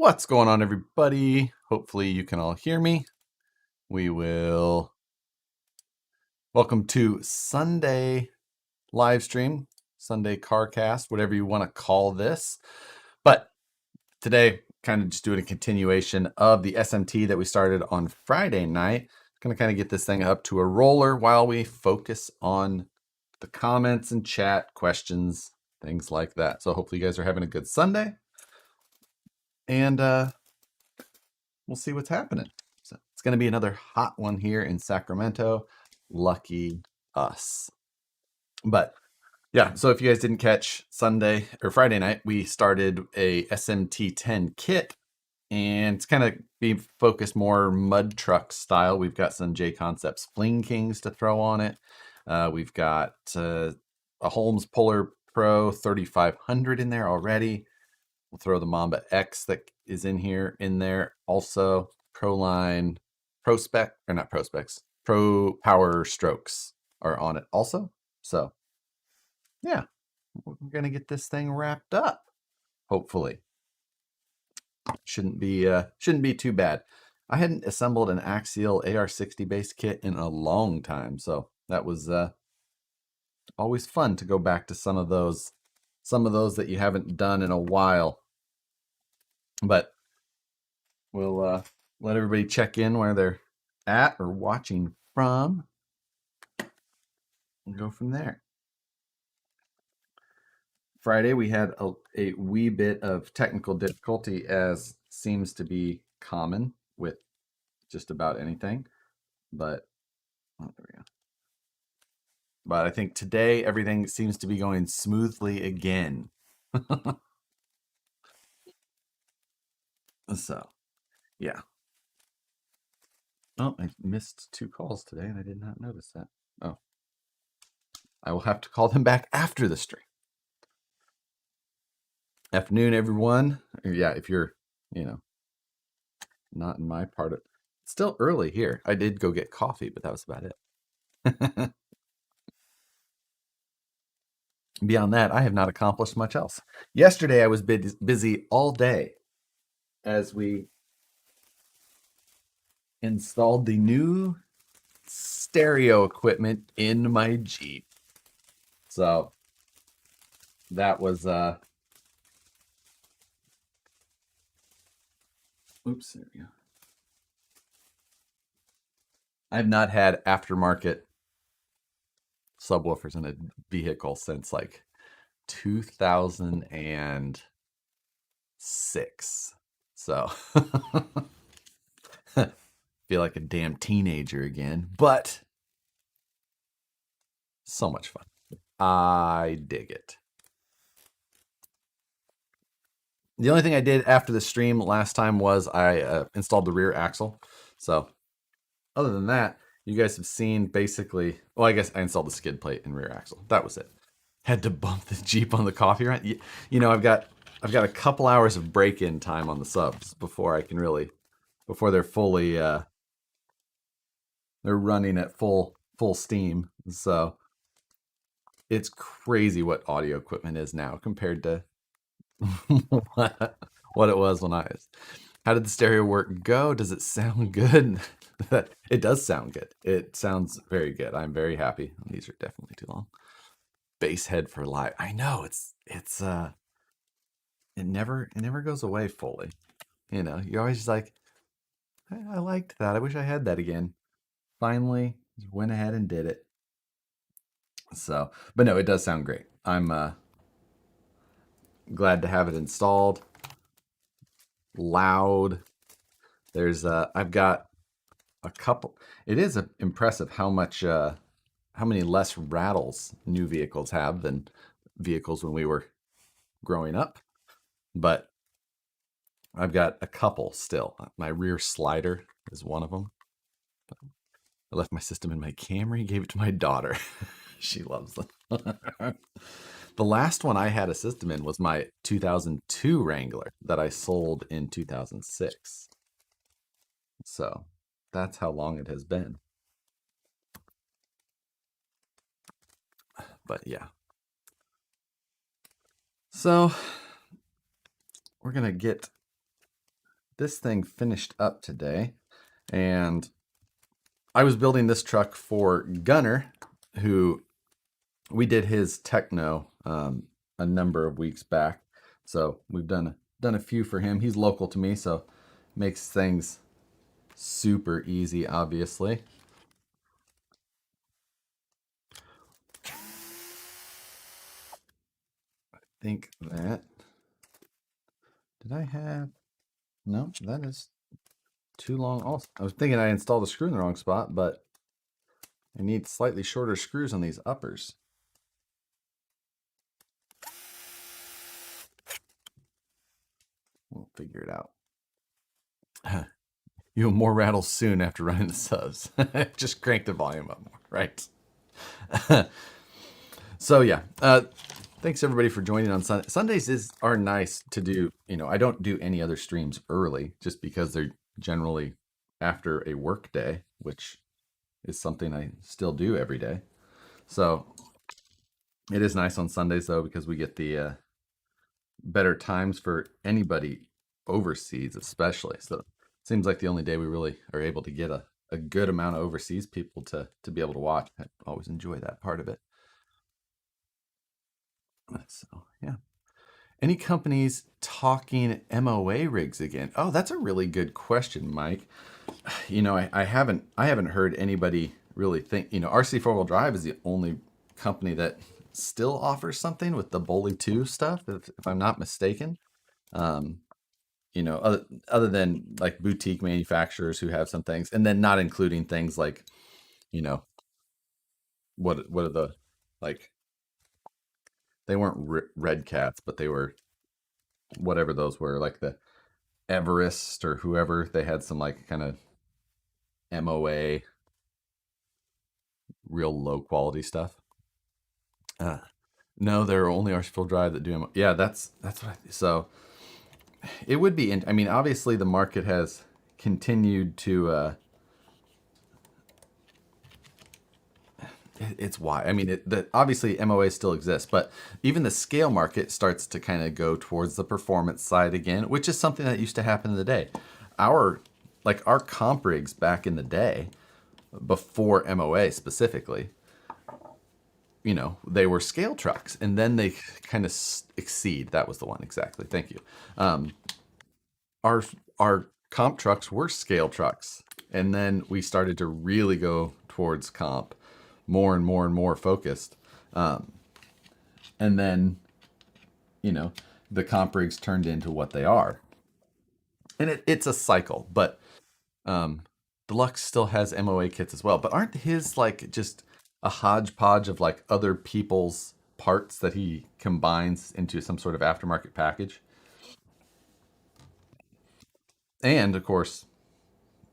What's going on, everybody? Hopefully you can all hear me. Welcome to Sunday live stream, Sunday CarCast, whatever you want to call this. But today, kind of just doing a continuation of the SMT that we started on Friday night. Going to kind of get this thing up to a roller while we focus on the comments and chat, questions, things like that. So hopefully you guys are having a good Sunday. And we'll see what's happening. So it's going to be another hot one here in Sacramento. Lucky us. But yeah, so if you guys didn't catch Sunday or Friday night, we started a SMT10 kit, and it's kind of being focused more mud truck style. We've got some J Concepts Fling Kings to throw on it. We've got a Holmes Polar Pro 3500 in there already. We'll throw the Mamba X that is in there also. Proline Prospect, or not Prospects, Pro Power Strokes are on it also. So yeah, we're gonna get this thing wrapped up. Hopefully, shouldn't be too bad. I hadn't assembled an Axial AR60 base kit in a long time, so that was always fun to go back to some of those that you haven't done in a while. But we'll let everybody check in where they're at or watching from and go from there. Friday, we had a wee bit of technical difficulty, as seems to be common with just about anything. But, oh, there we go. But I think today everything seems to be going smoothly again. So, yeah. Oh, I missed 2 calls today and I did not notice that. Oh. I will have to call them back after the stream. Afternoon, everyone. Yeah, if you're, not in my part of it's still early here. I did go get coffee, but that was about it. Beyond that, I have not accomplished much else. Yesterday, I was busy all day as we installed the new stereo equipment in my Jeep. So that was oops, there we go. I've not had aftermarket subwoofers in a vehicle since like 2006. So feel like a damn teenager again, but so much fun. I dig it. The only thing I did after the stream last time was I installed the rear axle. So other than that, you guys have seen basically, well, I guess I installed the skid plate and rear axle. That was it. Had to bump the Jeep on the coffee run. I've got a couple hours of break-in time on the subs before I can really, before they're fully, they're running at full steam. So it's crazy what audio equipment is now compared to what it was when I was. How did the stereo work go? Does it sound good? It does sound good. It sounds very good. I'm very happy. These are definitely too long. Bass head for live. I know it never goes away fully. You're always like, I liked that. I wish I had that again. Finally, just went ahead and did it. So, but no, it does sound great. I'm glad to have it installed. Loud. There's I've got a couple. It is impressive how many less rattles new vehicles have than vehicles when we were growing up. But I've got a couple still. My rear slider is one of them. I left my system in my Camry, gave it to my daughter. She loves them. The last one I had a system in was my 2002 Wrangler that I sold in 2006. So that's how long it has been. But yeah. So we're going to get this thing finished up today, and I was building this truck for Gunner, who we did his techno a number of weeks back. So we've done a few for him. He's local to me, so makes things super easy, obviously. I think that, did I have, no, that is too long also. I was thinking I installed a screw in the wrong spot, but I need slightly shorter screws on these uppers. We'll figure it out. You'll more rattles soon after running the subs. Just crank the volume up more, right? So yeah, thanks everybody for joining on Sunday. Sundays are nice to do. I don't do any other streams early just because they're generally after a work day, which is something I still do every day. So it is nice on Sundays though, because we get the better times for anybody overseas, especially. So it seems like the only day we really are able to get a good amount of overseas people to be able to watch. I always enjoy that part of it. So yeah. Any companies talking MOA rigs again? Oh, that's a really good question, Mike. I haven't heard anybody really think. RC 4-wheel drive is the only company that still offers something with the Bully 2 stuff, if I'm not mistaken. Other than like boutique manufacturers who have some things, and then not including things like, what are the, like, they weren't Red Cats, but they were whatever those were, like the Everest or whoever. They had some like kind of MOA, real low quality stuff. No, there are only RC4 Drive that do MOA. Yeah, that's what so it would be. I mean, obviously the market has continued to. It's why. I mean, obviously MOA still exists, but even the scale market starts to kind of go towards the performance side again, which is something that used to happen in the day. Our comp rigs back in the day, before MOA specifically, they were scale trucks, and then they kind of exceed. That was the one, exactly. Thank you. Our comp trucks were scale trucks, and then we started to really go towards comp, more and more and more focused. And then, the comp rigs turned into what they are. And it's a cycle, but Deluxe still has MOA kits as well. But aren't his like just a hodgepodge of like other people's parts that he combines into some sort of aftermarket package? And of course,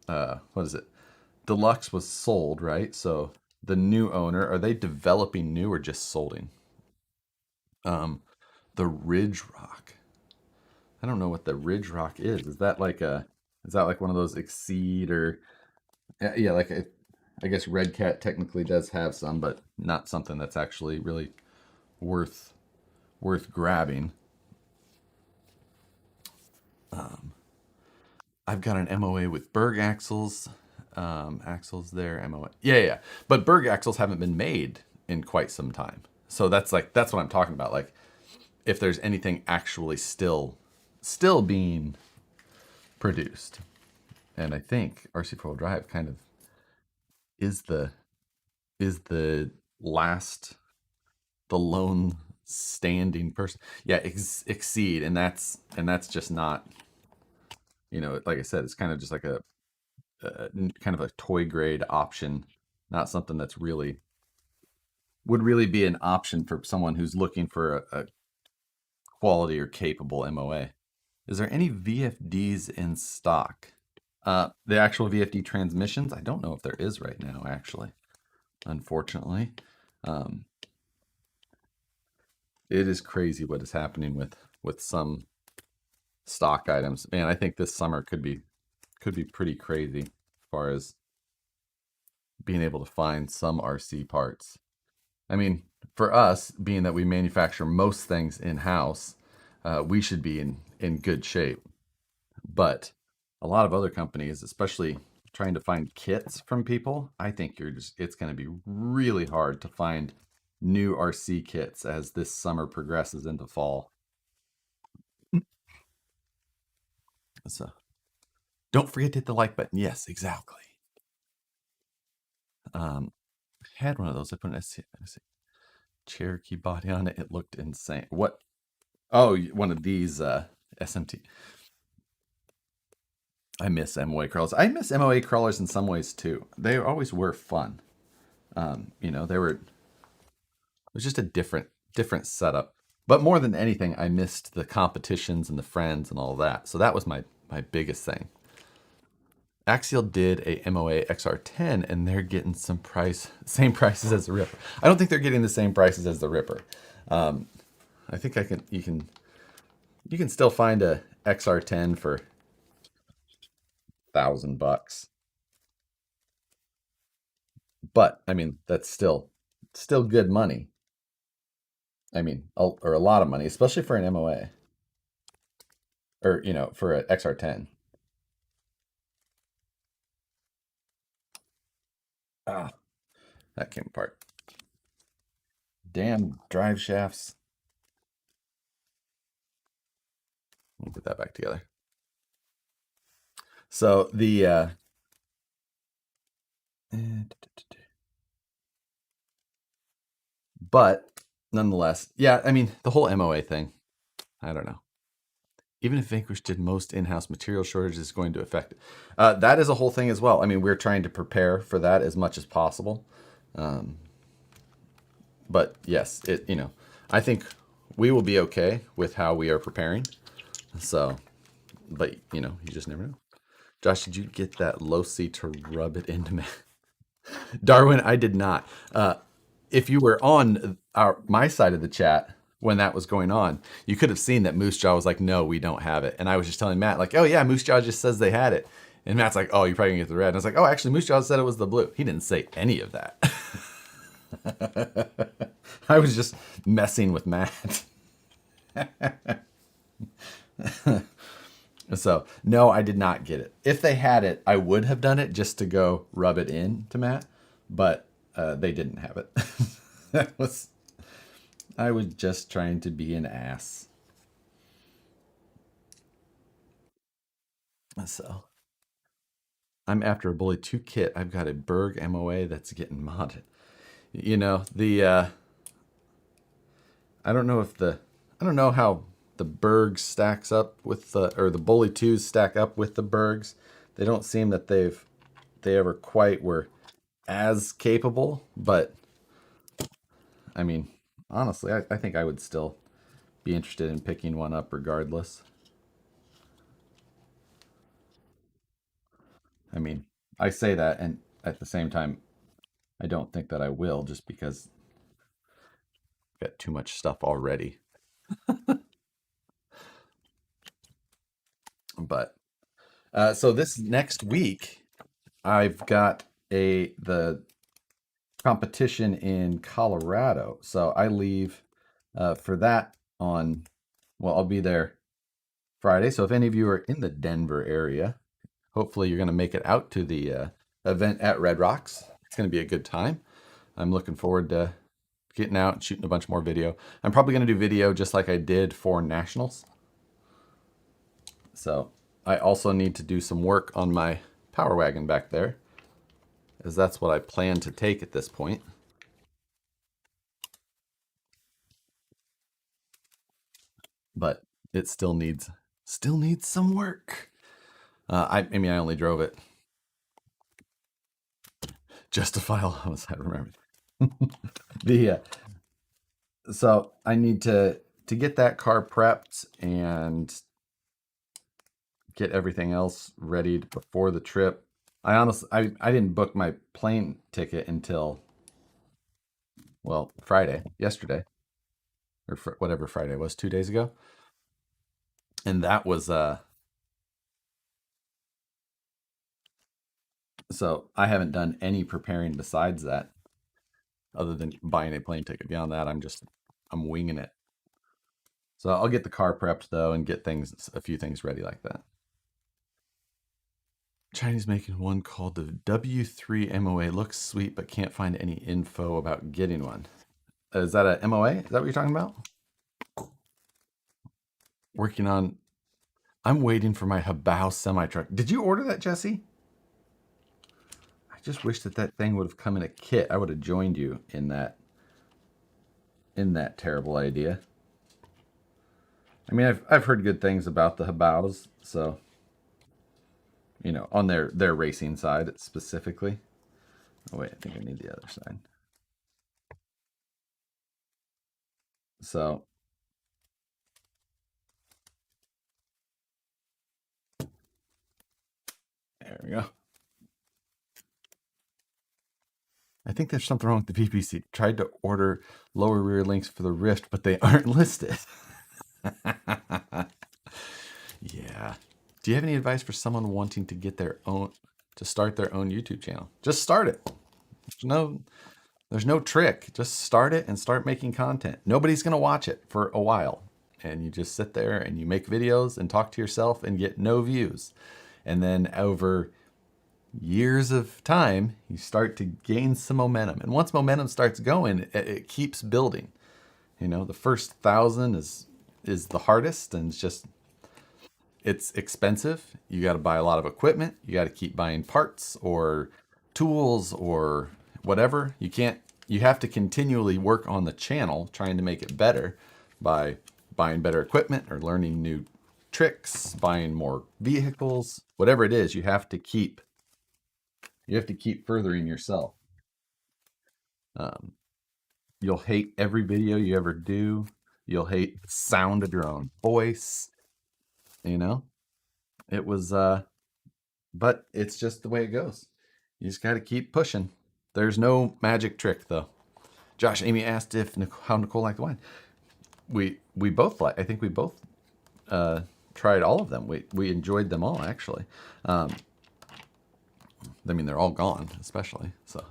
what is it? Deluxe was sold, right? So the new owner, are they developing new or just solding? The Ridge Rock. I don't know what the Ridge Rock is. Is that like one of those Exceed or yeah, like I guess Red Cat technically does have some, but not something that's actually really worth grabbing. I've got an MOA with Berg axles. Axles there, MOA. Yeah. But Berg axles haven't been made in quite some time. So that's what I'm talking about. Like, if there's anything actually still being produced. And I think RC4 Drive kind of is the lone standing person. Yeah, Exceed, and that's just not, like I said, it's kind of just like a kind of a toy grade option, not something that's would really be an option for someone who's looking for a quality or capable MOA. Is there any VFDs in stock? The actual VFD transmissions, I don't know if there is right now, actually, unfortunately. It is crazy what is happening with some stock items. Man, I think this summer could be pretty crazy as far as being able to find some RC parts. I mean, for us, being that we manufacture most things in-house, we should be in good shape. But a lot of other companies, especially trying to find kits from people, I think it's going to be really hard to find new RC kits as this summer progresses into fall. So don't forget to hit the like button. Yes, exactly. I had one of those. I put an SC Cherokee body on it. It looked insane. What? Oh, one of these SMT. I miss MOA crawlers. I miss MOA crawlers in some ways too. They always were fun. You know, it was just a different setup. But more than anything, I missed the competitions and the friends and all that. So that was my biggest thing. Axial did a MOA XR10 and they're getting same prices as the Ripper. I don't think they're getting the same prices as the Ripper. I think you can still find a XR10 for $1,000. But I mean, that's still good money. I mean, or a lot of money, especially for an MOA. Or, you know, for an XR10. Ah, that came apart. Damn drive shafts. Let me put that back together. So the but nonetheless, yeah, I mean, the whole MOA thing, I don't know. Even if Vanquish did most in-house material shortage is going to affect it. That is a whole thing as well. I mean, we're trying to prepare for that as much as possible. But yes, I think we will be okay with how we are preparing. So, but you just never know. Josh, did you get that Losi to rub it into me? Darwin, I did not. If you were on my side of the chat when that was going on, you could have seen that Moose Jaw was like, "No, we don't have it." And I was just telling Matt, like, "Oh yeah, Moose Jaw just says they had it." And Matt's like, "Oh, you're probably gonna get the red." And I was like, "Oh, actually, Moose Jaw said it was the blue." He didn't say any of that. I was just messing with Matt. So, no, I did not get it. If they had it, I would have done it just to go rub it in to Matt, but they didn't have it. I was just trying to be an ass. So, I'm after a Bully 2 kit. I've got a Berg MOA that's getting modded. You know, I don't know how the Berg stacks up with or the Bully 2s stack up with the Bergs. They don't seem that they ever quite were as capable, but I mean, honestly, I think I would still be interested in picking one up regardless. I mean, I say that, and at the same time, I don't think that I will, just because I've got too much stuff already. But so this next week, I've got the competition in Colorado. So I leave for that on, well, I'll be there Friday. So if any of you are in the Denver area, hopefully you're going to make it out to the event at Red Rocks. It's going to be a good time. I'm looking forward to getting out and shooting a bunch more video. I'm probably going to do video just like I did for Nationals. So I also need to do some work on my Power Wagon back there, as that's what I plan to take at this point. But it still needs some work. I mean, I only drove it just a file. I remember. So I need to get that car prepped and get everything else ready before the trip. I didn't book my plane ticket until, well, yesterday, or whatever Friday was, 2 days ago. And that was so I haven't done any preparing besides that, other than buying a plane ticket. Beyond that, I'm winging it. So I'll get the car prepped though and get a few things ready like that. Chinese making one called the W3 MOA. Looks sweet, but can't find any info about getting one. Is that a MOA? Is that what you're talking about? Working on. I'm waiting for my Habao semi-truck. Did you order that, Jesse? I just wish that that thing would have come in a kit. I would have joined you in that terrible idea. I mean, I've heard good things about the Habaos, so you know, on their racing side specifically. Oh wait, I think I need the other side. So there we go. I think there's something wrong with the PPC. Tried to order lower rear links for the Rift, but they aren't listed. Yeah. Do you have any advice for someone wanting to get their own, to start their own YouTube channel? Just start it. There's no trick. Just start it and start making content. Nobody's going to watch it for a while. And you just sit there and you make videos and talk to yourself and get no views. And then over years of time, you start to gain some momentum. And once momentum starts going, it keeps building. You know, the first 1,000 is the hardest, and it's expensive. You got to buy a lot of equipment. You got to keep buying parts or tools or whatever. You have to continually work on the channel, trying to make it better by buying better equipment or learning new tricks, buying more vehicles, whatever it is. You have to keep furthering yourself. You'll hate every video you ever do. You'll hate the sound of your own voice. You know, it was, but it's just the way it goes. You just got to keep pushing. There's no magic trick, though. Josh, Amy asked how Nicole liked the wine. We both like. I think we both tried all of them. We enjoyed them all, actually. I mean, they're all gone, especially. So,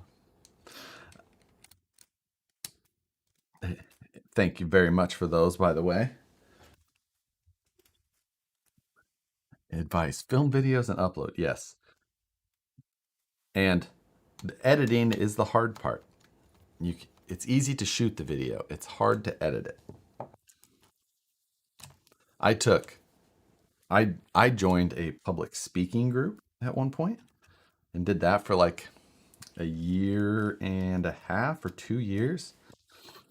thank you very much for those, by the way. Advice: film videos and upload. Yes, and the editing is the hard part. It's easy to shoot the video. It's hard to edit it. I joined a public speaking group at one point and did that for like a year and a half or 2 years.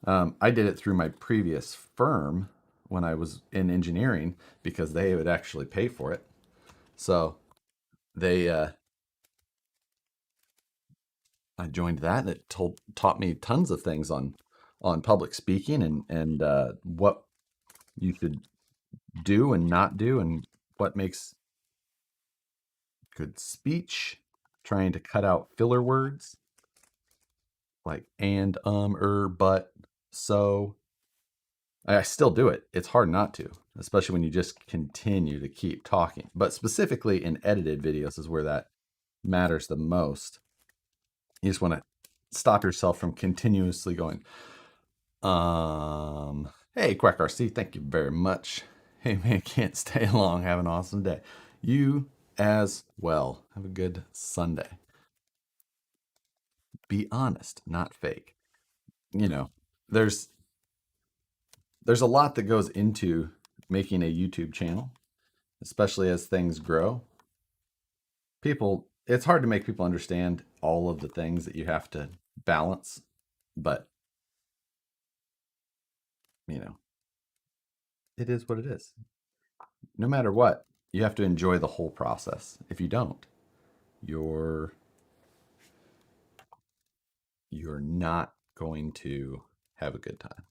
I did it through my previous firm when I was in engineering because they would actually pay for it. So they I joined that, and it taught me tons of things on public speaking and what you should do and not do, and what makes good speech. Trying to cut out filler words like and, but, so. I still do it. It's hard not to, especially when you just continue to keep talking. But specifically in edited videos is where that matters the most. You just want to stop yourself from continuously going, hey, Quack RC, thank you very much. Hey, man, can't stay long. Have an awesome day. You as well. Have a good Sunday. Be honest, not fake. You know, there's a lot that goes into making a YouTube channel, especially as things grow. It's hard to make people understand all of the things that you have to balance, but you know, it is what it is. No matter what, you have to enjoy the whole process. If you don't, you're not going to have a good time.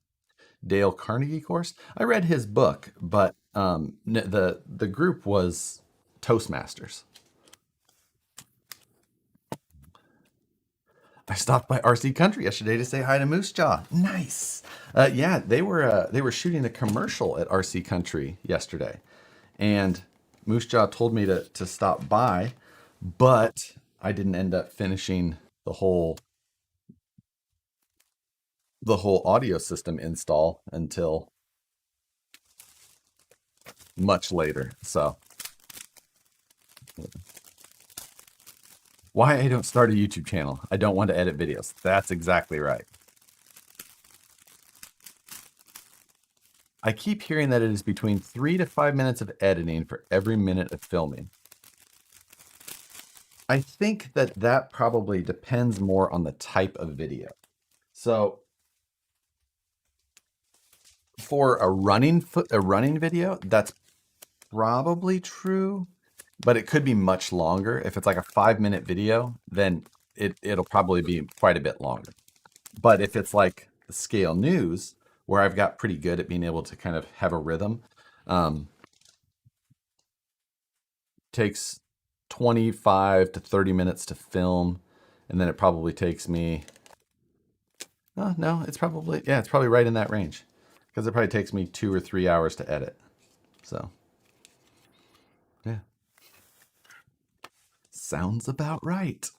Dale Carnegie course. I read his book, but the group was Toastmasters. I stopped by RC Country yesterday to say hi to Moose Jaw. Nice. Yeah, they were shooting a commercial at RC Country yesterday, and Moose Jaw told me to stop by, but I didn't end up finishing the whole audio system install until much later. So Why I don't start a YouTube channel. I don't want to edit videos. That's exactly right. I keep hearing that it is between 3 to 5 minutes of editing for every minute of filming. I think that that probably depends more on the type of video. So for a running video, that's probably true, but it could be much longer. If it's like a 5-minute video, then it'll probably be quite a bit longer. But if it's like the scale news, where I've got pretty good at being able to kind of have a rhythm, takes 25 to 30 minutes to film, and then it probably takes me, oh, no, it's probably right in that range, because it probably takes me 2 or 3 hours to edit. So, yeah. Sounds about right.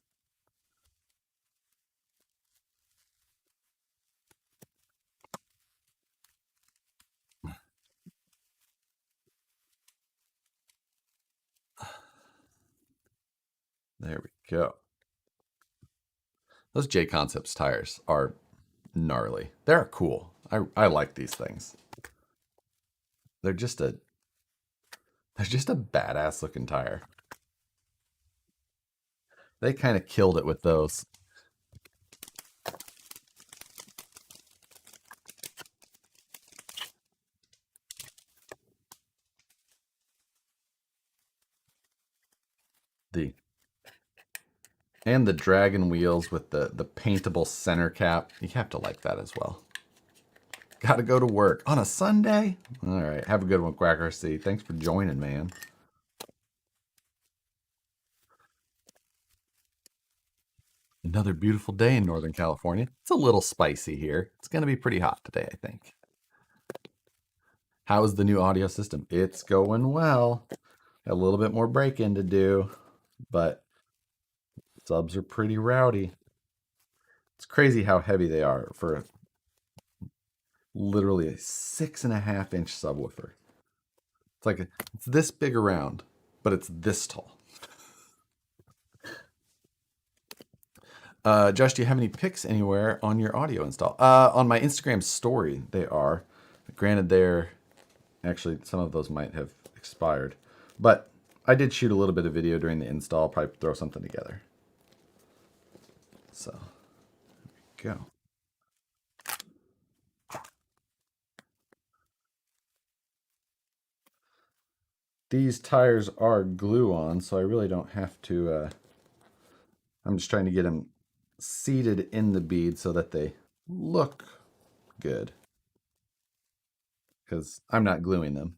There we go. Those J Concepts tires are gnarly. They're cool. I like these things. They're just a badass looking tire. They kind of killed it with those. And the dragon wheels with the paintable center cap. You have to like that as well. Got to go to work on a Sunday. All right, have a good one, Quacker C. Thanks for joining, man. Another beautiful day in Northern California. It's a little spicy here. It's going to be pretty hot today, I think. How is the new audio system? It's going well. Got a little bit more break-in to do, but subs are pretty rowdy. It's crazy how heavy they are for literally a 6.5-inch subwoofer. It's like it's this big around, but it's this tall. Josh, do you have any pics anywhere on your audio install? On my Instagram story, they are. Granted, they're actually, some of those might have expired, but I did shoot a little bit of video during the install. I'll probably throw something together. So, there we go. These tires are glue-on, so I really don't have to, I'm just trying to get them seated in the bead so that they look good. Because I'm not gluing them,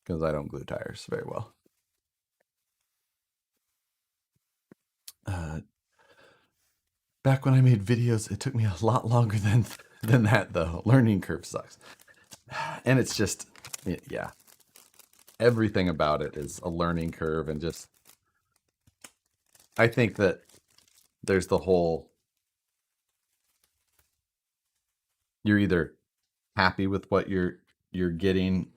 because I don't glue tires very well. Back when I made videos, it took me a lot longer than that, though. Learning curve sucks. And it's just, yeah. Everything about it is a learning curve, and just, I think that there's the whole, you're either happy with what you're getting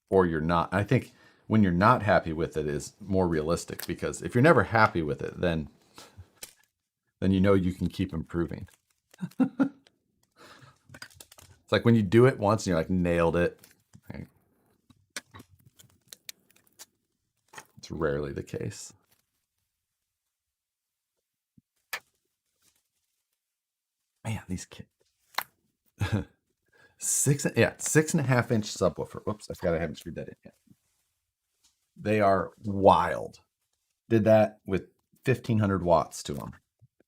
or you're not. I think when you're not happy with it is more realistic, because if you're never happy with it, then you know you can keep improving. It's like when you do it once and you're like, nailed it. Right? It's rarely the case. Man, these kids. 6.5-inch subwoofer. Whoops, I forgot I haven't screwed that in yet. They are wild. Did that with 1,500 watts to them.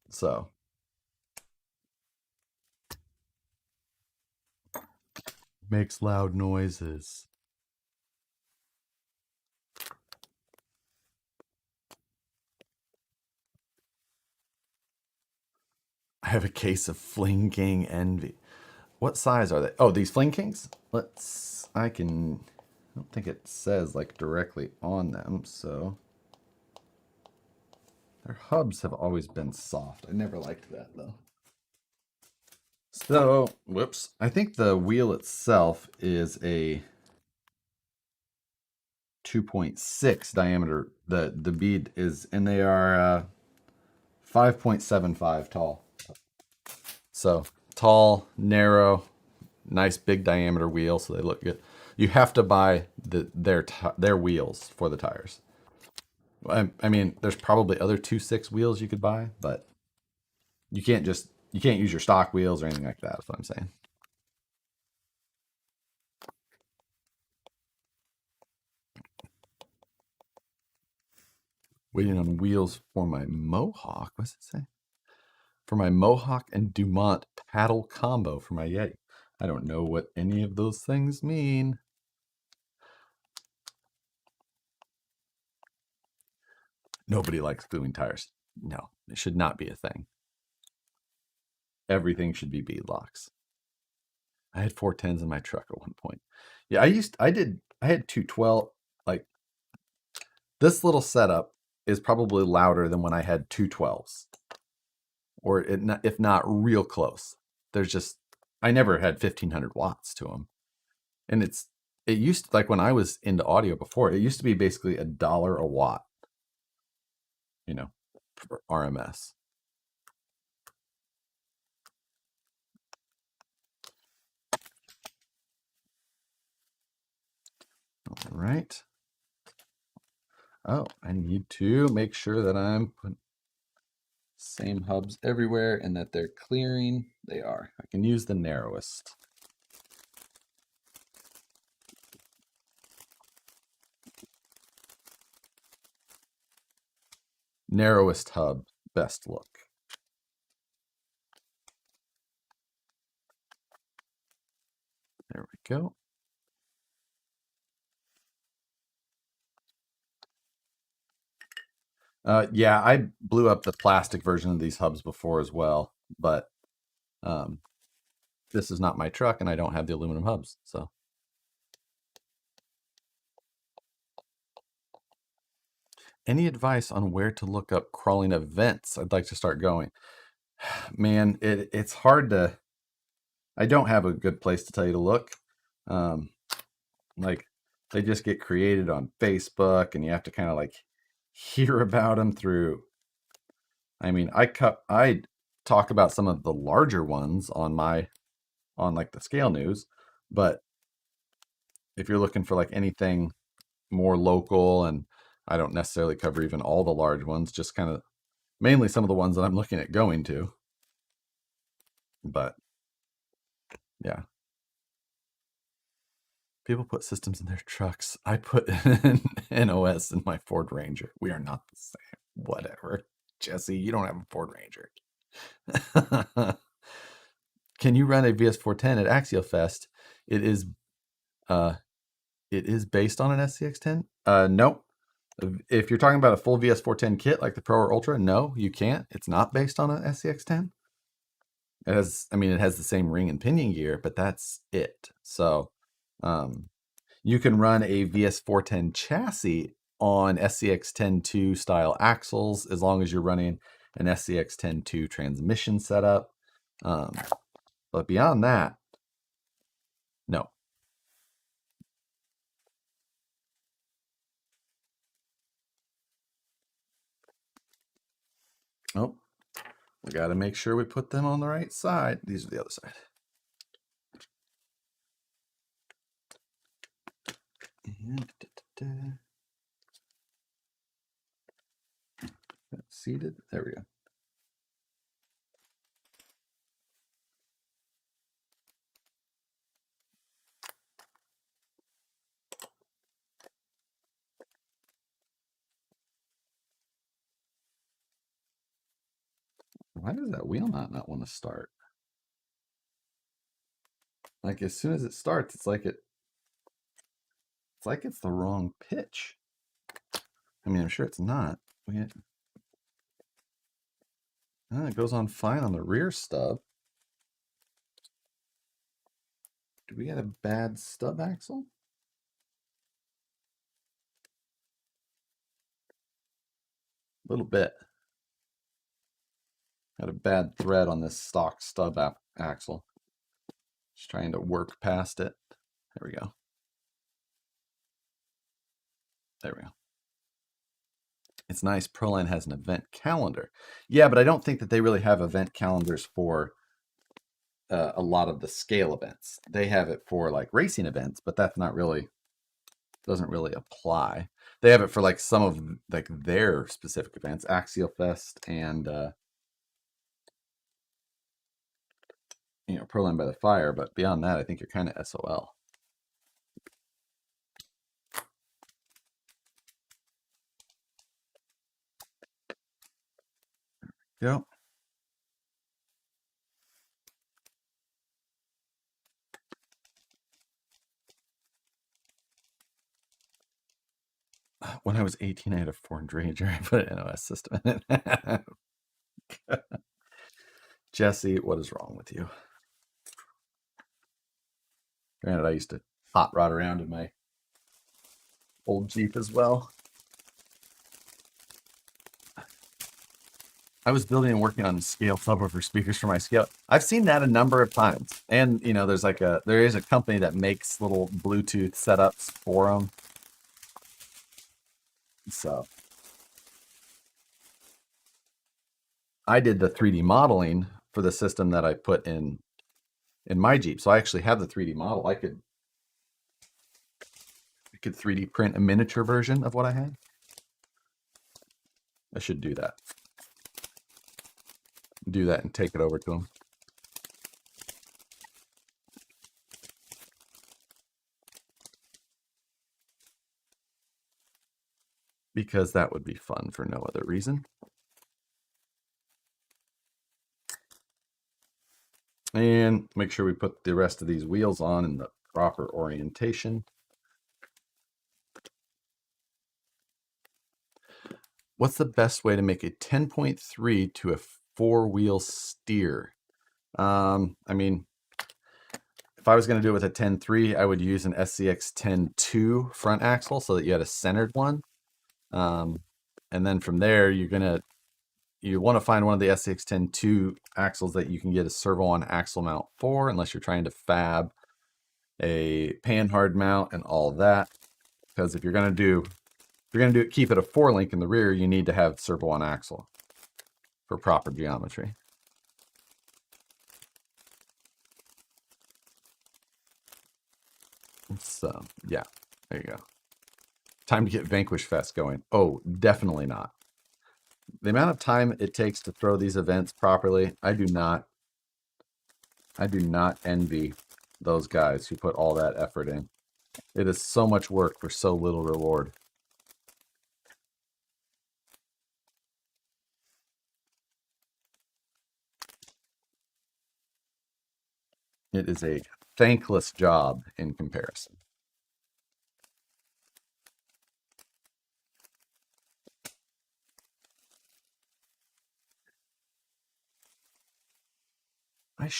So makes loud noises. I have a case of Fling King Envy. What size are they? Oh, these Fling Kings? I don't think it says like directly on them, so. Their hubs have always been soft. I never liked that though. So, whoops. I think the wheel itself is a 2.6 diameter. The bead is, and they are 5.75 tall. So tall, narrow, nice big diameter wheel, so they look good. You have to buy their wheels for the tires. I mean, there's probably other 2.6 wheels you could buy, but you can't use your stock wheels or anything like that. That's what I'm saying. Waiting on wheels for my Mohawk. What's it say? For my Mohawk and Dumont paddle combo for my Yeti. I don't know what any of those things mean. Nobody likes gluing tires. No, it should not be a thing. Everything should be beadlocks. I had 410s in my truck at one point. Yeah, I had 212. Like, this little setup is probably louder than when I had 212s. Or if not real close. There's just, I never had 1500 watts to them. And it used to, like when I was into audio before, it used to be basically $1 a watt, you know, for RMS. All right. Oh, I need to make sure that I'm putting same hubs everywhere and that they're clearing. They are. I can use the narrowest. Narrowest hub, best look. There we go. Yeah, I blew up the plastic version of these hubs before as well, but this is not my truck and I don't have the aluminum hubs, so. Any advice on where to look up crawling events? I'd like to start going. Man, it's hard to, I don't have a good place to tell you to look. Like, they just get created on Facebook and you have to kind of like hear about them through. I mean, I talk about some of the larger ones on like the Scale News, but if you're looking for like anything more local, and I don't necessarily cover even all the large ones, just kind of mainly some of the ones that I'm looking at going to. But yeah, people put systems in their trucks. I put an OS in my Ford Ranger. We are not the same. Whatever. Jesse, you don't have a Ford Ranger. Can you run a VS410 at Axial Fest? It is based on an SCX10. Nope. If you're talking about a full VS410 kit like the Pro or Ultra, no, you can't. It's not based on an SCX10. It has the same ring and pinion gear, but that's it. So you can run a VS410 chassis on SCX10-2 style axles as long as you're running an SCX10-2 transmission setup. But beyond that, no. Oh, we got to make sure we put them on the right side. These are the other side. And seated. There we go. Why does that wheel not want to start? Like as soon as it starts, it's like it's the wrong pitch. I mean, I'm sure it's not. It goes on fine on the rear stub. Do we get a bad stub axle? A little bit. Got a bad thread on this stock stub axle. Just trying to work past it. There we go. There we go. It's nice. Proline has an event calendar. Yeah, but I don't think that they really have event calendars for a lot of the scale events. They have it for like racing events, but that's not really, doesn't really apply. They have it for like some of like their specific events, Axial Fest and you know, Proline by the Fire, but beyond that, I think you're kind of SOL. Yep. When I was 18, I had a Ford Ranger. I put an NOS system in it. Jesse, what is wrong with you? Granted, I used to hot rod around in my old Jeep as well. I was building and working on scale subwoofer speakers for my scale. I've seen that a number of times. And, you know, there is a company that makes little Bluetooth setups for them. So I did the 3D modeling for the system that I put in my Jeep. So I actually have the 3D model. I could 3D print a miniature version of what I had. I should do that. Do that and take it over to them. Because that would be fun for no other reason. And make sure we put the rest of these wheels on in the proper orientation. What's the best way to make a 10.3 to a 4-wheel steer? I mean, if I was going to do it with a 10.3, I would use an SCX10-2 front axle so that you had a centered one. And then from there, you want to find one of the SCX10-2 axles that you can get a servo on axle mount for, unless you're trying to fab a panhard mount and all that. Because if you're going to keep it a 4-link in the rear, you need to have servo on axle for proper geometry. So yeah, there you go. Time to get Vanquish Fest going. Oh, definitely not. The amount of time it takes to throw these events properly, I do not envy those guys who put all that effort in. It is so much work for so little reward. It is a thankless job in comparison.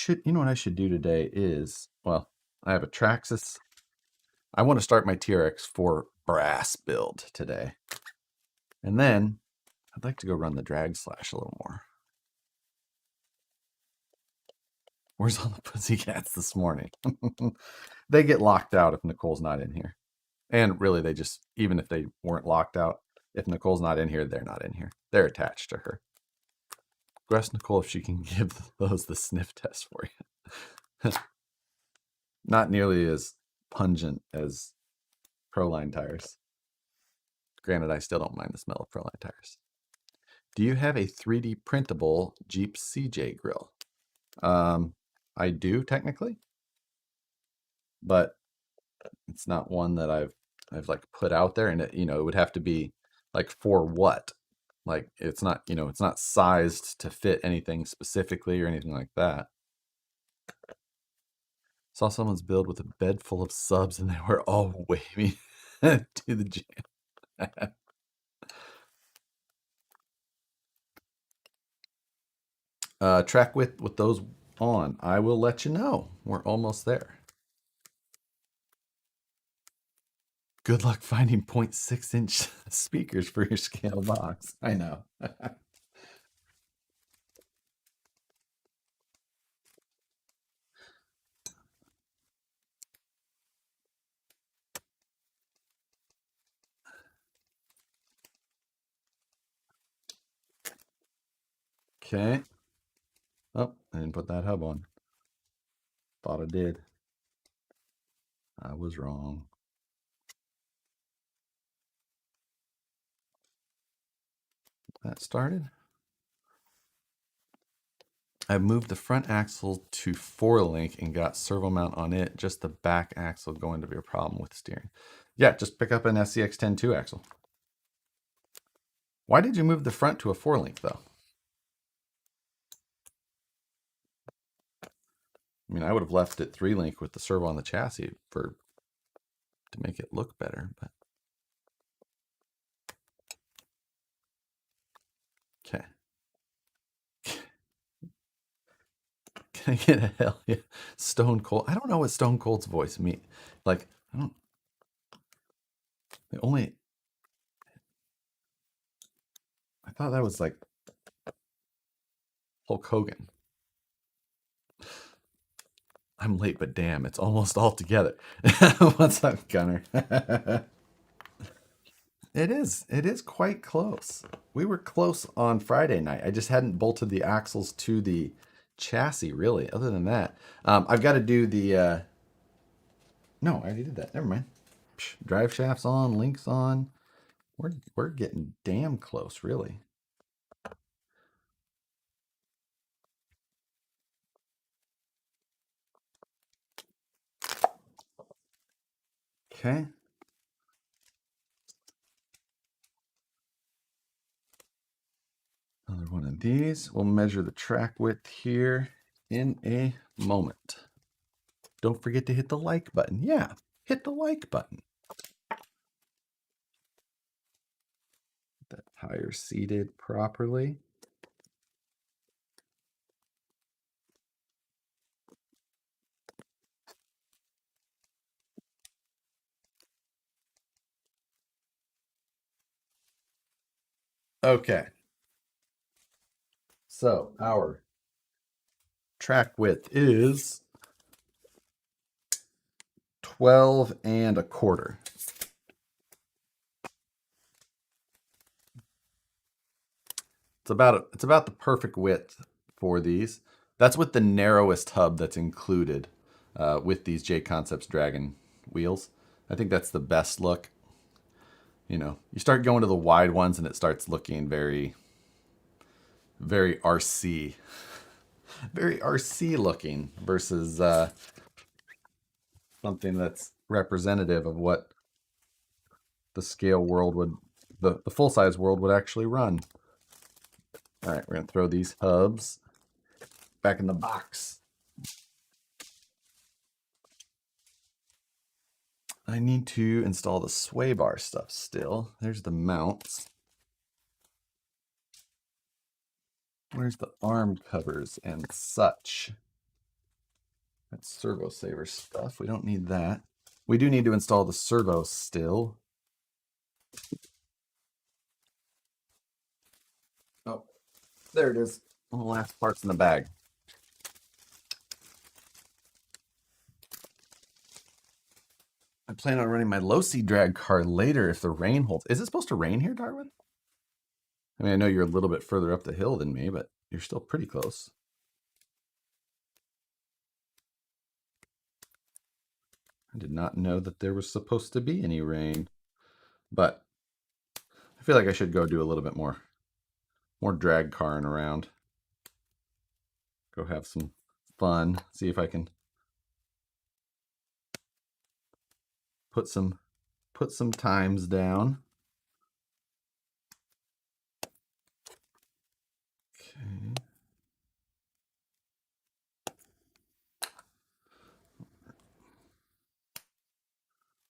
You know what I should do today is, well, I have a Traxxas. I want to start my TRX4 brass build today. And then I'd like to go run the drag slash a little more. Where's all the pussycats this morning? They get locked out if Nicole's not in here. And really, they just, even if they weren't locked out, if Nicole's not in here, they're not in here. They're attached to her. Go ask Nicole if she can give those the sniff test for you. Not nearly as pungent as Proline tires. Granted, I still don't mind the smell of Proline tires. Do you have a 3D printable Jeep CJ grill? I do technically, but it's not one that I've like put out there, and it, you know, it would have to be like for what? Like it's not, you know, it's not sized to fit anything specifically or anything like that. Saw someone's build with a bed full of subs and they were all waving to the jam. Track width with those on. I will let you know. We're almost there. Good luck finding 0.6-inch speakers for your scale box. I know. Okay. Oh, I didn't put that hub on. Thought I did. I was wrong. That started. I moved the front axle to 4-link and got servo mount on it. Just the back axle going to be a problem with steering. Yeah, just pick up an SCX10 2 axle. Why did you move the front to a 4-link though? I mean, I would have left it 3-link with the servo on the chassis to make it look better, but okay. Can I get a hell yeah? Stone Cold. I don't know what Stone Cold's voice means. Like, I don't. I thought that was like Hulk Hogan. I'm late, but damn, it's almost all together. What's up, Gunner? It is quite close. We were close on Friday night. I just hadn't bolted the axles to the chassis, really. Other than that, I've got to do the. No, I already did that. Never mind. Drive shafts on, links on. We're getting damn close, really. Okay. Another one of these. We'll measure the track width here in a moment. Don't forget to hit the like button. Yeah, hit the like button. That tire seated properly. Okay. So our track width is 12 1/4. It's about the perfect width for these. That's with the narrowest hub that's included with these J Concepts Dragon wheels. I think that's the best look. You know, you start going to the wide ones and it starts looking very, very RC. Very RC looking versus something that's representative of what the scale world would, the full-size world would actually run. All right, we're going to throw these hubs back in the box. I need to install the sway bar stuff still. There's the mounts. Where's the arm covers and such? That's servo saver stuff. We don't need that. We do need to install the servo still. Oh, there it is. All the last parts in the bag. I plan on running my low-C drag car later if the rain holds. Is it supposed to rain here, Darwin? I mean, I know you're a little bit further up the hill than me, but you're still pretty close. I did not know that there was supposed to be any rain, but I feel like I should go do a little bit more drag carring around. Go have some fun. See if I can put some times down. Okay.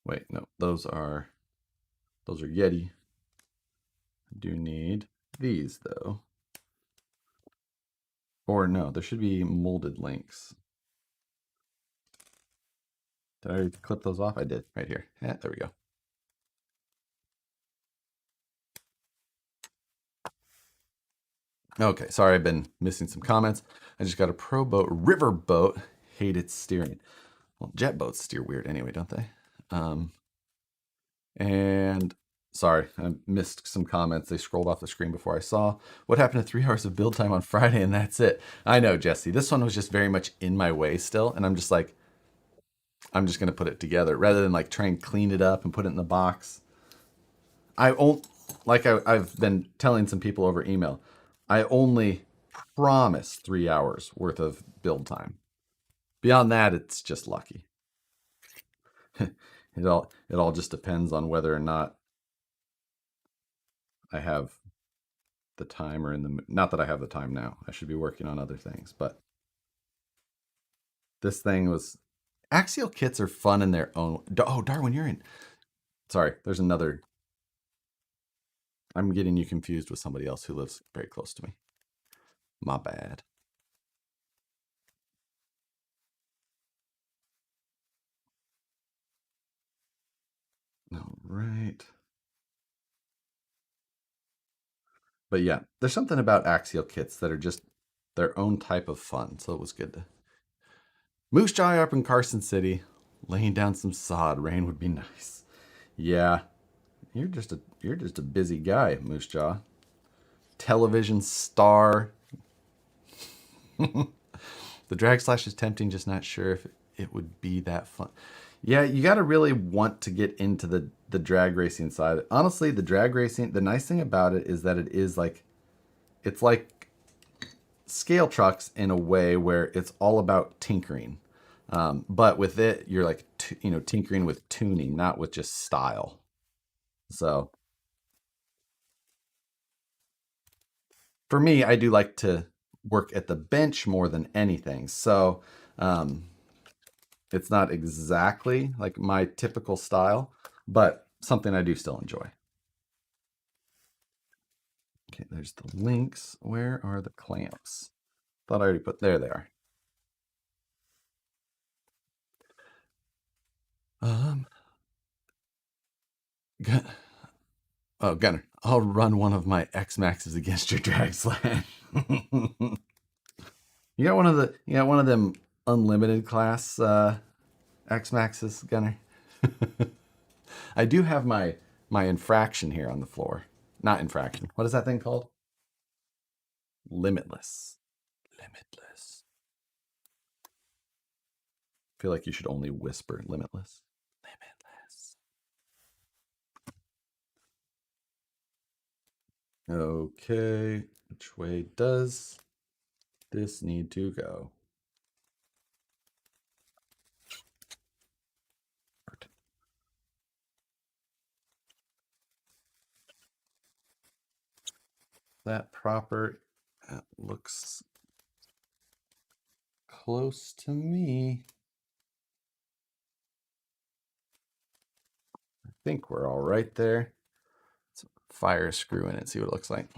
Wait, no, those are Yeti. I do need these though. Or no, there should be molded links. Did I already clip those off? I did, right here. Yeah, there we go. Okay, sorry, I've been missing some comments. I just got a pro boat, river boat. Hate its steering. Well, jet boats steer weird anyway, don't they? And Sorry, I missed some comments. They scrolled off the screen before I saw. What happened to 3 hours of build time on Friday and that's it? I know, Jesse. This one was just very much in my way still. And I'm just like, I'm just going to put it together rather than like try and clean it up and put it in the box. I've been telling some people over email, I only promise 3 hours worth of build time. Beyond that, it's just lucky. It all just depends on whether or not I have the time or not that I have the time now. I should be working on other things, but this thing was axial kits are fun in their own. Oh, Darwin, you're in. Sorry, there's another. I'm getting you confused with somebody else who lives very close to me. My bad. All right. But yeah, there's something about axial kits that are just their own type of fun. So it was good to. Moose Jaw up in Carson City, laying down some sod. Rain would be nice. Yeah, you're just a busy guy, Moose Jaw. Television star. The drag slash is tempting, just not sure if it would be that fun. Yeah, you got to really want to get into the drag racing side. Honestly, the drag racing, the nice thing about it is that it is like, it's like scale trucks in a way where it's all about tinkering. But with it, you're like, tinkering with tuning, not with just style. So for me, I do like to work at the bench more than anything. So it's not exactly like my typical style, but something I do still enjoy. Okay, there's the links. Where are the clamps? Thought I already put, there they are. Gun, oh, Gunner, I'll run one of my X Maxes against your drag slash. You got one of them unlimited class X Maxes, Gunner. I do have my infraction here on the floor. Not infraction. What is that thing called? Limitless. Limitless. I feel like you should only whisper limitless. Limitless. Okay. Which way does this need to go? That proper? That looks close to me. I think we're all right there. Let's fire a screw in it, see what it looks like.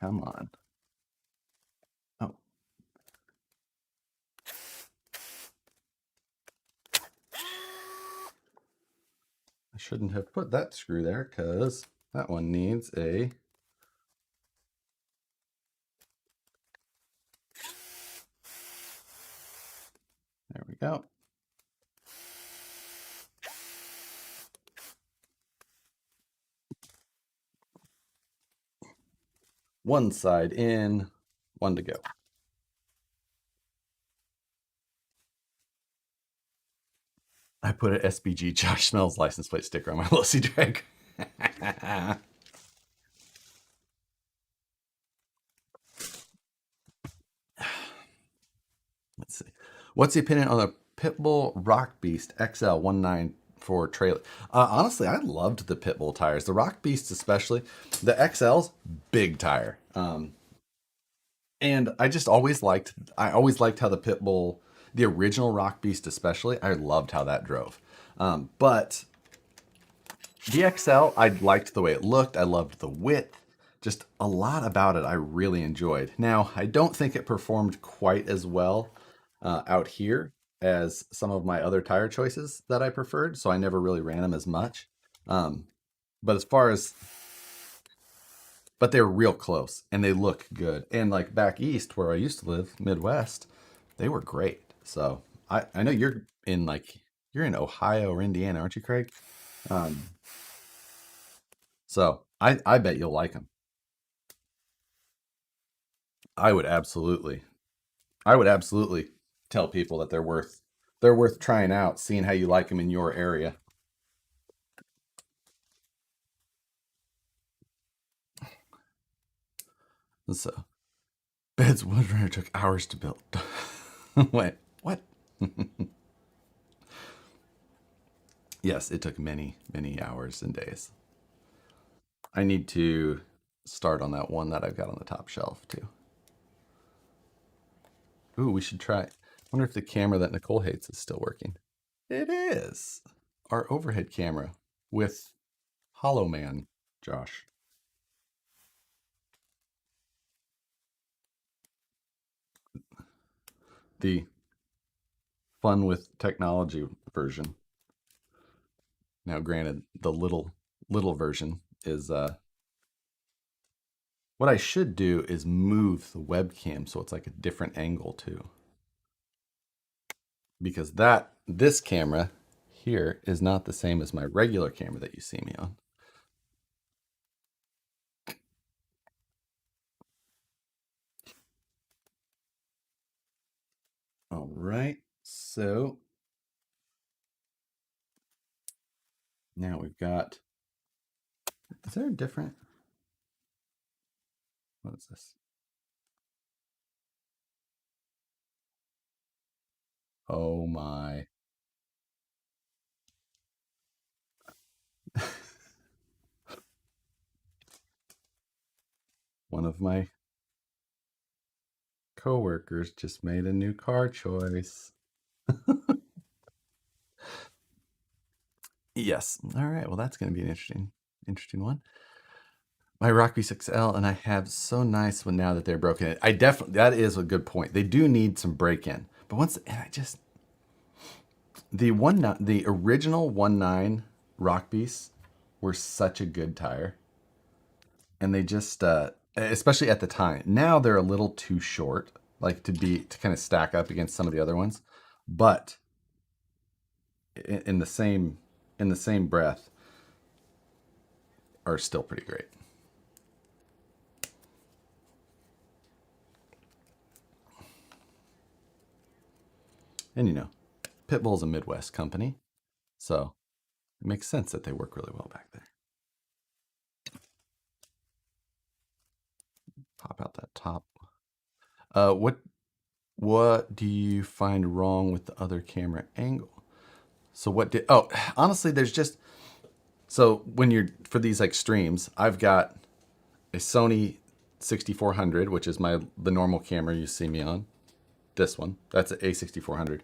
Come on. Oh. I shouldn't have put that screw there because that one needs a. There we go. One side in, one to go. I put an SBG Josh Smells license plate sticker on my Lucy Drag. Let's see. What's the opinion on the Pitbull Rock Beast XL194 trailer? Honestly, I loved the Pitbull tires. The Rock Beast especially. The XL's big tire. And I always liked how the Pitbull, the original Rock Beast especially, I loved how that drove. But the XL, I liked the way it looked. I loved the width. Just a lot about it I really enjoyed. Now, I don't think it performed quite as well out here as some of my other tire choices that I preferred, so I never really ran them as much. But as far as but they're real close and they look good. And like back east where I used to live, Midwest, they were great. So I know you're in Ohio or Indiana, aren't you, Craig? Um, so I bet you'll like them. I would absolutely, I would absolutely tell people that they're worth trying out, seeing how you like them in your area. So Bed's wood runner took hours to build. Wait, what? Yes, it took many, many hours and days. I need to start on that one that I've got on the top shelf too. Ooh, we should try. I wonder if the camera that Nicole hates is still working. It is. Our overhead camera with Hollow Man, Josh. The fun with technology version. Now, granted, the little version is what I should do is move the webcam so it's like a different angle too. Because this camera here is not the same as my regular camera that you see me on. All right, so now we've got, is there a different, what is this? Oh my. One of my coworkers just made a new car choice. Yes. All right. Well, that's going to be an interesting one. My Rockpiece XL, and I have so nice one now that they're broken. I definitely, that is a good point. They do need some break in, but once, and I just, the original 1.9 Rockpiece were such a good tire, and they just, especially at the time. Now they're a little too short, like to kind of stack up against some of the other ones, but in the same breath are still pretty great. And you know, Pitbull's a Midwest company, so it makes sense that they work really well back there. Pop out that top. What do you find wrong with the other camera angle? So what did, oh, honestly, there's just, so when you're, for these like streams, I've got a Sony 6400, which is the normal camera you see me on. This one, that's an A6400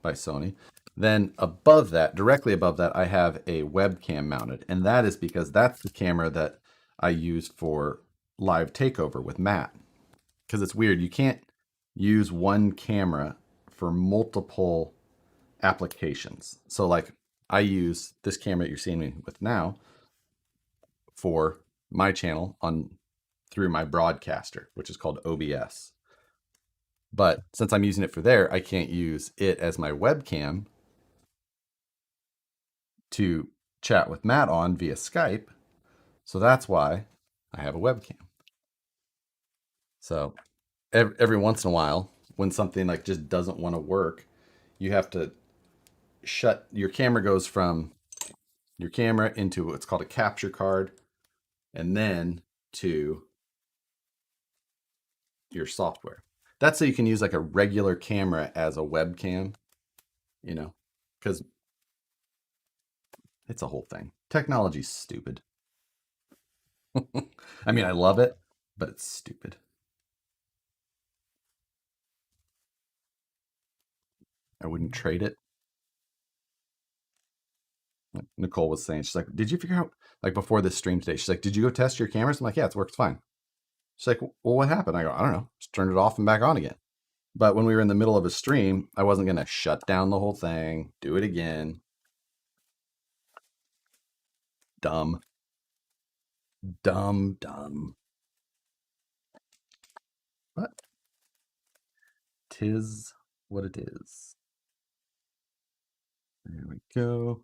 by Sony. Then above that, directly above that, I have a webcam mounted. And that is because that's the camera that I used for live takeover with Matt. Because it's weird, you can't use one camera for multiple applications. So like I use this camera that you're seeing me with now for my channel through my broadcaster, which is called OBS. But since I'm using it for there, I can't use it as my webcam to chat with Matt on via Skype. So that's why I have a webcam. So every once in a while, when something like just doesn't want to work, you have to shut your camera, goes from your camera into what's called a capture card, and then to your software. That's so you can use like a regular camera as a webcam, you know, because it's a whole thing. Technology's stupid. I mean, I love it, but it's stupid. I wouldn't trade it. Like Nicole was saying, she's like, did you figure out, like before this stream today, she's like, did you go test your cameras? I'm like, yeah, it works fine. She's like, well, what happened? I go, I don't know. Just turned it off and back on again. But when we were in the middle of a stream, I wasn't going to shut down the whole thing, do it again. Dumb. Dumb. but 'tis what it is. There we go.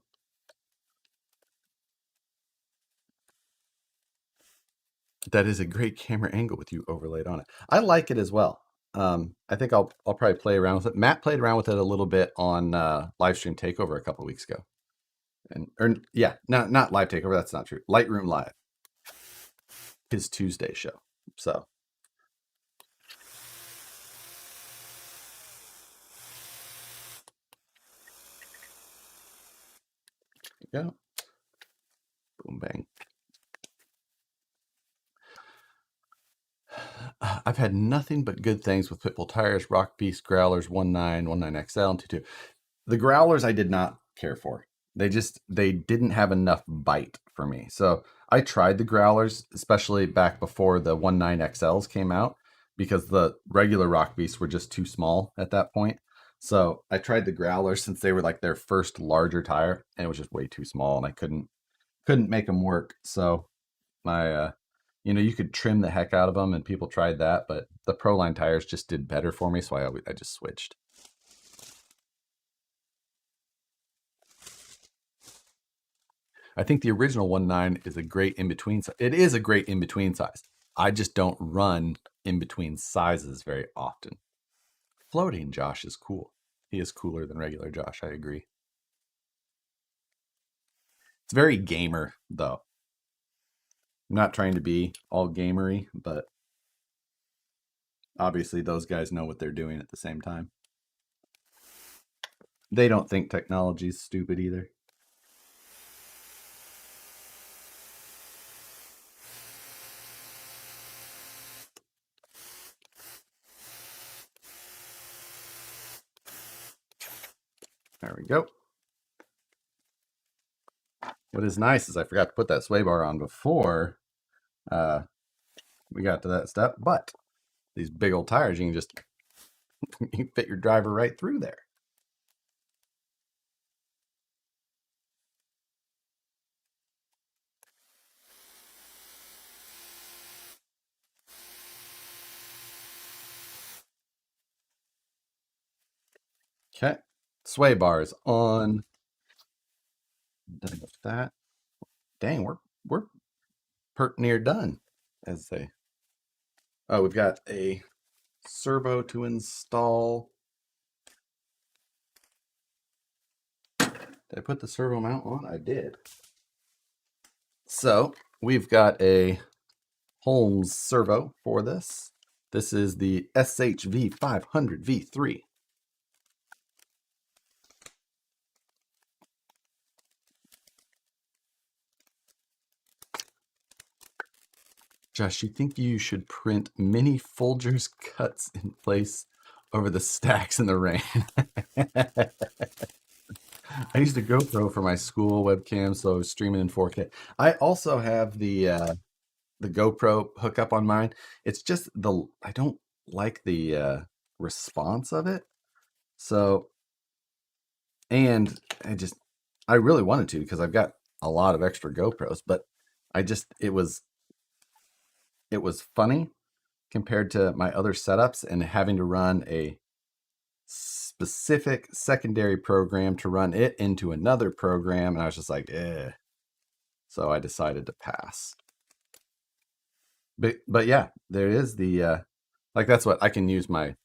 That is a great camera angle with you overlaid on it. I like it as well. I think I'll probably play around with it. Matt played around with it a little bit on Livestream Takeover a couple of weeks ago. Yeah, not Live Takeover, that's not true. Lightroom Live. His Tuesday show. So there you go. Boom bang. I've had nothing but good things with Pitbull tires, Rock Beast, Growlers, 19, 19XL, and 22. The Growlers I did not care for. They didn't have enough bite for me. So I tried the Growlers, especially back before the 19XLs came out, because the regular Rock Beasts were just too small at that point. So I tried the Growlers since they were like their first larger tire, and it was just way too small, and I couldn't make them work. So my you could trim the heck out of them, and people tried that, but the Proline tires just did better for me, so I just switched. I think the original 19 is a great in-between. It is a great in-between size. I just don't run in-between sizes very often. Floating Josh is cool. He is cooler than regular Josh, I agree. It's very gamer, though. I'm not trying to be all gamery, but obviously those guys know what they're doing at the same time. They don't think technology's stupid either. There we go. What is nice is I forgot to put that sway bar on before we got to that step, but these big old tires, you can just you can fit your driver right through there. Okay, sway bar is on. Done with that. Dang, we're pert near done, as they. Oh, we've got a servo to install. Did I put the servo mount on? I did. So we've got a Holmes servo for this. This is the SHV 500 V3. Josh, you think you should print mini Folgers cuts in place over the stacks in the rain? I used a GoPro for my school webcam, so I was streaming in 4K. I also have the GoPro hookup on mine. It's just I don't like the response of it. So, and I really wanted to because I've got a lot of extra GoPros, but it was funny compared to my other setups and having to run a specific secondary program to run it into another program, and I was just like, eh. So I decided to pass. But yeah, there is the like that's what I can use my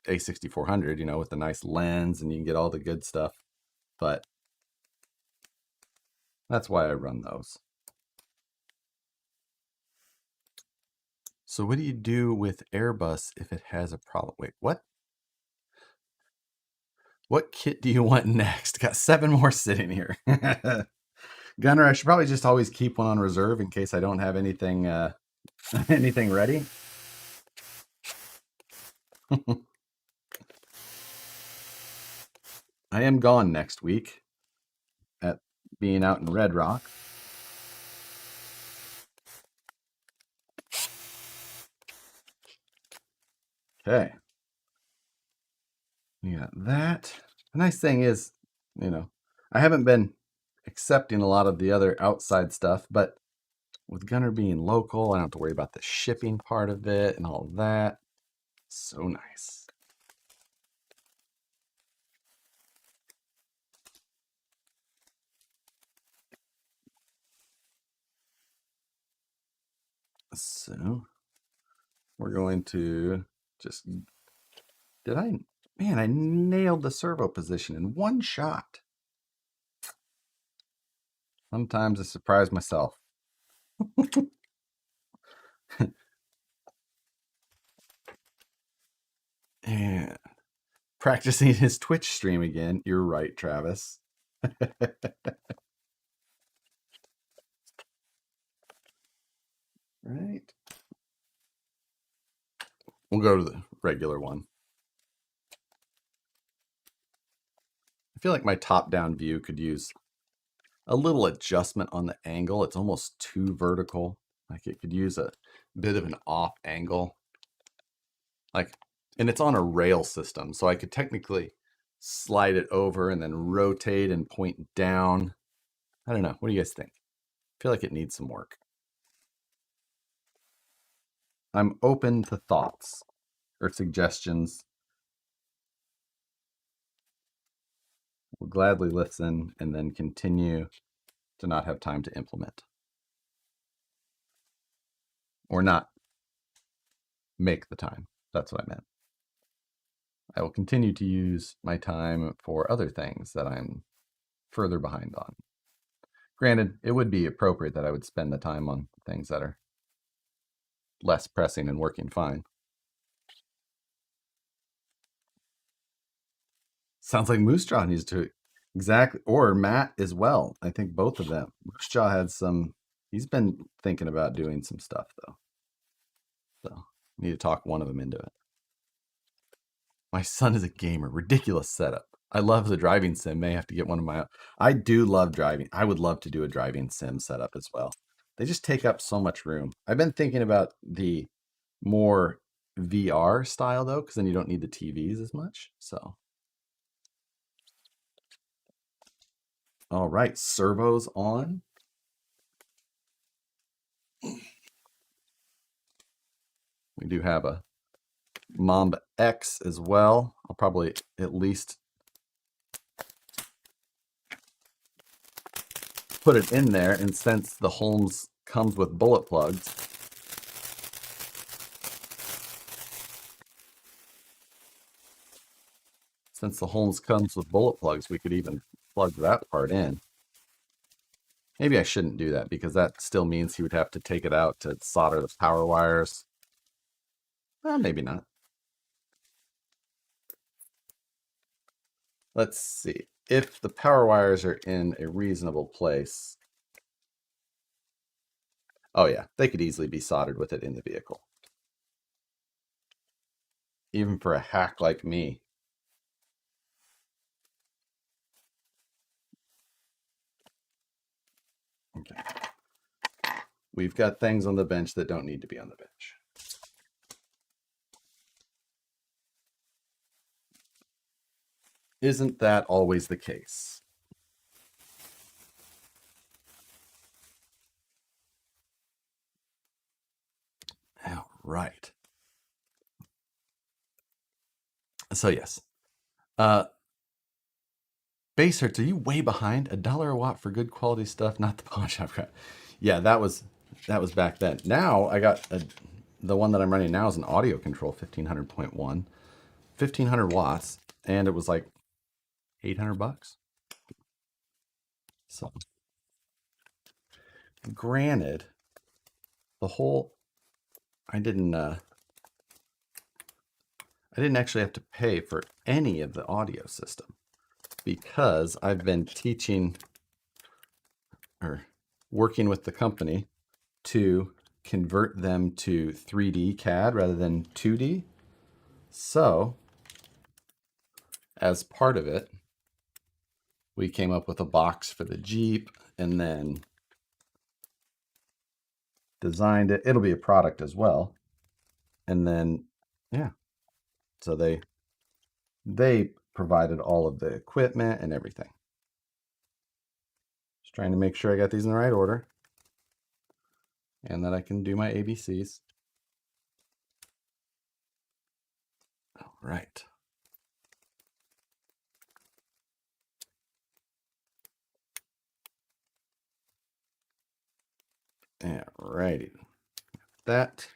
A6400, with the nice lens, and you can get all the good stuff. But that's why I run those. So what do you do with Airbus if it has a problem? Wait, what? What kit do you want next? Got 7 more sitting here. Gunner, I should probably just always keep one on reserve in case I don't have anything anything ready. I am gone next week at being out in Red Rock. Okay. Yeah, that. The nice thing is, I haven't been accepting a lot of the other outside stuff, but with Gunner being local, I don't have to worry about the shipping part of it and all of that. So nice. So we're going to just, man, I nailed the servo position in one shot. Sometimes I surprise myself. And practicing his Twitch stream again. You're right, Travis. Right. We'll go to the regular one. I feel like my top-down view could use a little adjustment on the angle. It's almost too vertical. Like it could use a bit of an off angle. Like, and it's on a rail system, so I could technically slide it over and then rotate and point down. I don't know. What do you guys think? I feel like it needs some work. I'm open to thoughts or suggestions. We'll gladly listen and then continue to not have time to implement. Or not make the time. That's what I meant. I will continue to use my time for other things that I'm further behind on. Granted, it would be appropriate that I would spend the time on things that are less pressing and working fine. Sounds like Moose Jaw needs to, exactly, or Matt as well. I think both of them. Moose Jaw had some, he's been thinking about doing some stuff though. So need to talk one of them into it. My son is a gamer. Ridiculous setup. I love the driving sim. May have to get one of my own. I do love driving. I would love to do a driving sim setup as well. They just take up so much room. I've been thinking about the more VR style though, because then you don't need the TVs as much. So, all right, servos on. We do have a Mamba X as well. I'll probably at least put it in there, and since the Holmes comes with bullet plugs, we could even plug that part in. Maybe I shouldn't do that because that still means he would have to take it out to solder the power wires. Well, maybe not. Let's see. If the power wires are in a reasonable place. Oh yeah, they could easily be soldered with it in the vehicle. Even for a hack like me. Okay. We've got things on the bench that don't need to be on the bench. Isn't that always the case? All right. So yes. Base hurts, are you way behind? $1 a watt for good quality stuff, not the pawn shop crap. Yeah, that was back then. Now I got the one that I'm running now is an audio control 1500.1, 1500 watts, and it was like $800. So, granted, the whole I didn't actually have to pay for any of the audio system because I've been teaching or working with the company to convert them to 3D CAD rather than 2D. So, as part of it, we came up with a box for the Jeep and then designed it. It'll be a product as well. And then, yeah. So they provided all of the equipment and everything. Just trying to make sure I got these in the right order and that I can do my ABCs. right. All righty. That.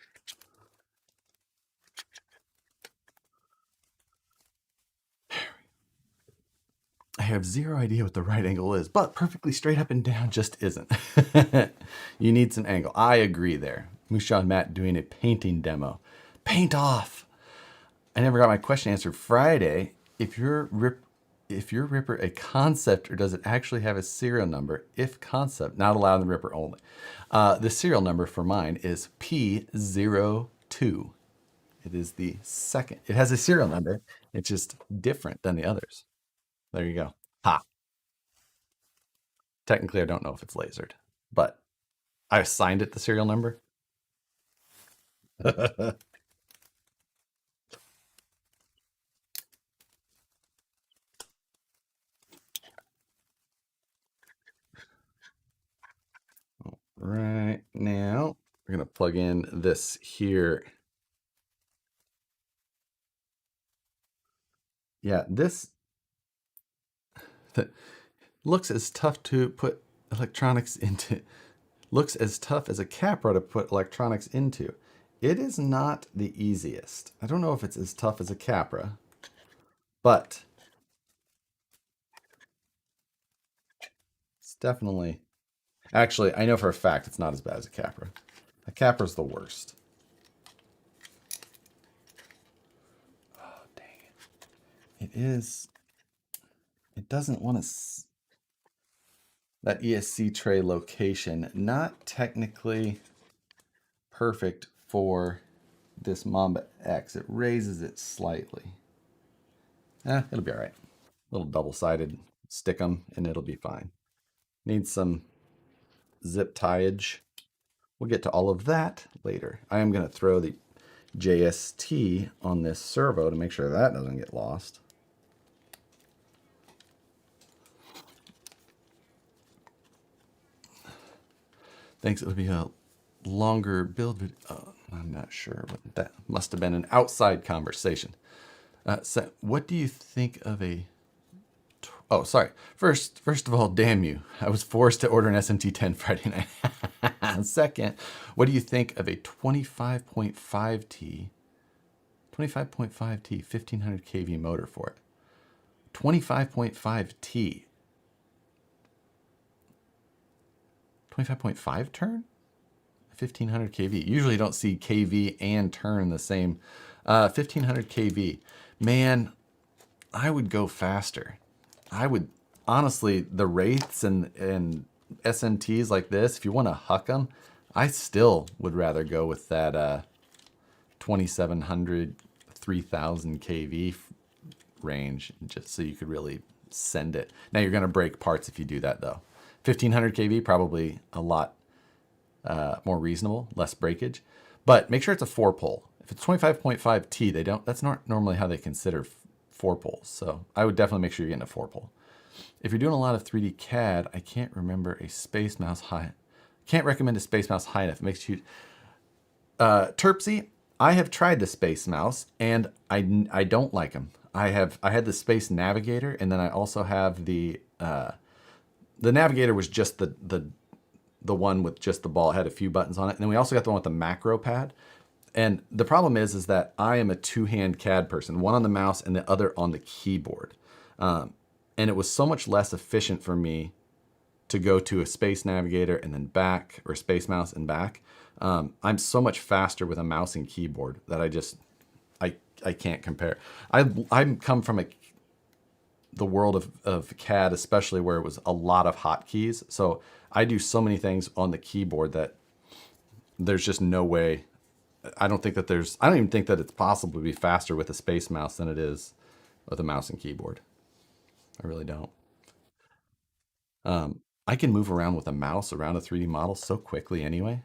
I have zero idea what the right angle is, but perfectly straight up and down just isn't. You need some angle. I agree there. Musha and Matt doing a painting demo. Paint off. I never got my question answered Friday. If your Ripper a concept or does it actually have a serial number? If concept, not allowed in the Ripper only. The serial number for mine is P02. It is the second. It has a serial number. It's just different than the others. There you go. Ha. Technically, I don't know if it's lasered, but I assigned it the serial number. Right now, we're going to plug in this here. Yeah, this looks as tough to put electronics into. Looks as tough as a Capra to put electronics into. It is not the easiest. I don't know if it's as tough as a Capra, but it's definitely. Actually, I know for a fact it's not as bad as a Capra. A Capra's the worst. Oh, dang it. It is. It doesn't want to. That ESC tray location, not technically perfect for this Mamba X. It raises it slightly. It'll be all right. A little double-sided, stick them, and it'll be fine. Needs some zip tieage. We'll get to all of that later. I am going to throw the JST on this servo to make sure that doesn't get lost. Thinks it'll be a longer build video. I'm not sure, but that must have been an outside conversation. So what do you think of a... Oh, sorry. First of all, damn you. I was forced to order an SMT10 Friday night. Second, what do you think of a 25.5T 1500 kV motor for it? 25.5T. 25.5 turn? 1500 kV. Usually you don't see kV and turn the same. 1500 kV. Man, I would go faster. I would, honestly, the Wraiths and SMTs like this, if you want to huck them, I still would rather go with that 2700, 3000 kV range, just so you could really send it. Now you're going to break parts if you do that though. 1500 kV, probably a lot more reasonable, less breakage, but make sure it's a 4-pole. If it's 25.5T, they don't. That's not normally how they consider 4-poles. So I would definitely make sure you're getting a 4-pole. If you're doing a lot of 3D CAD, I can't remember a Space Mouse high. Can't recommend a Space Mouse high enough. It makes you Terpsy. I have tried the Space Mouse and I don't like them. I had the Space Navigator, and then I also have the Navigator was just the one with just the ball. It had a few buttons on it. And then we also got the one with the macro pad. And the problem is that I am a two-hand CAD person, one on the mouse and the other on the keyboard. And it was so much less efficient for me to go to a Space Navigator and then back, or Space Mouse and back. I'm so much faster with a mouse and keyboard that I can't compare. I come from the world of CAD, especially where it was a lot of hotkeys. So I do so many things on the keyboard that there's just no way. I don't even think that it's possible to be faster with a Space Mouse than it is with a mouse and keyboard. I really don't. I can move around with a mouse around a 3D model so quickly anyway.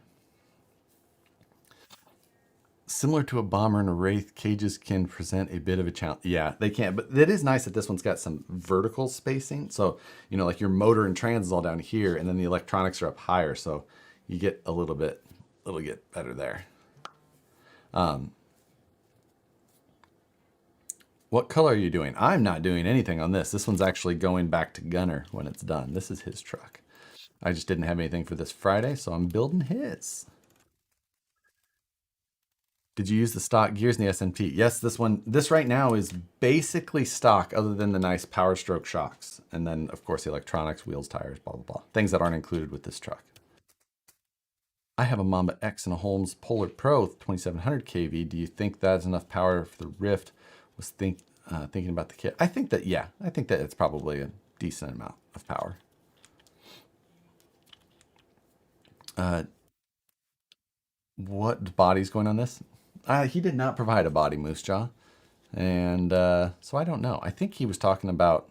Similar to a Bomber and a Wraith, cages can present a bit of a challenge. Yeah, they can, but it is nice that this one's got some vertical spacing. So, like your motor and trans is all down here, and then the electronics are up higher. So you get a little bit better there. What color are you doing? I'm not doing anything on this. This one's actually going back to Gunner when it's done. This is his truck. I just didn't have anything for this Friday, so I'm building his. Did you use the stock gears in the SMT? Yes, this right now is basically stock other than the nice Power Stroke shocks. And then, of course, the electronics, wheels, tires, blah, blah, blah. Things that aren't included with this truck. I have a Mamba X and a Holmes Polar Pro 2700 kV. Do you think that's enough power for the Rift? Was thinking about the kit. I think that, yeah, I think that it's probably a decent amount of power. What body's going on this? He did not provide a body, Moose Jaw. And so I don't know. I think he was talking about...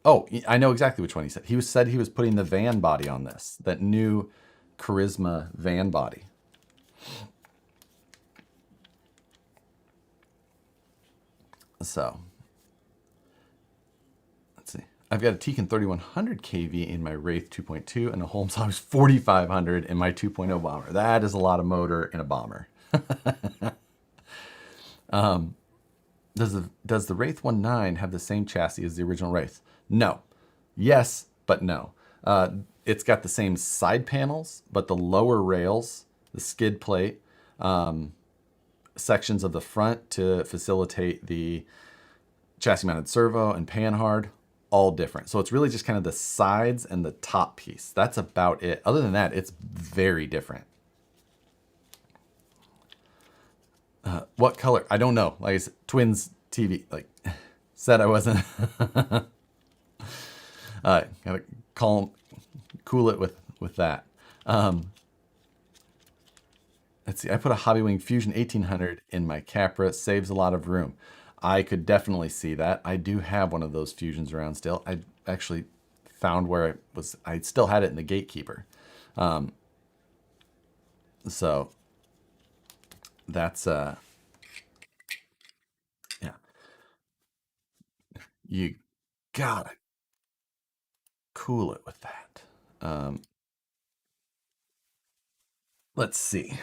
Oh, I know exactly which one he said. He said he was putting the van body on this. That new Charisma van body. So, let's see. I've got a Tekin 3100 kV in my Wraith 2.2 and a Holmes Hogs 4500 in my 2.0 bomber. That is a lot of motor in a bomber. Does the Wraith 1.9 have the same chassis as the original Wraith? No. Yes, but no. It's got the same side panels, but the lower rails, the skid plate, sections of the front to facilitate the chassis mounted servo and panhard, all different. So it's really just kind of the sides and the top piece. That's about it. Other than that, it's very different. What color? I don't know. Like I said, Twins TV, like said I wasn't. Gotta cool it with that. Let's see. I put a Hobbywing Fusion 1800 in my Capra. Saves a lot of room. I could definitely see that. I do have one of those Fusions around still. I actually found where I still had it in the Gatekeeper. So that's yeah. You gotta cool it with that. Let's see.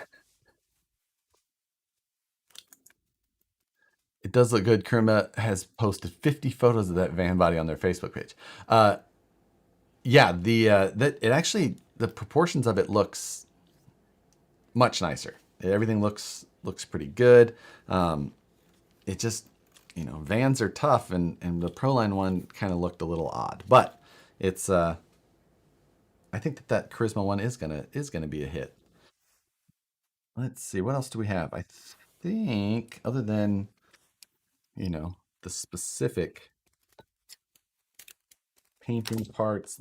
It does look good. Kerma has posted 50 photos of that van body on their Facebook page. Yeah, it actually, the proportions of it looks much nicer. Everything looks pretty good. It just, vans are tough, and the Proline one kind of looked a little odd, but it's I think that Charisma one is gonna be a hit. Let's see, what else do we have? I think other than the specific painting parts,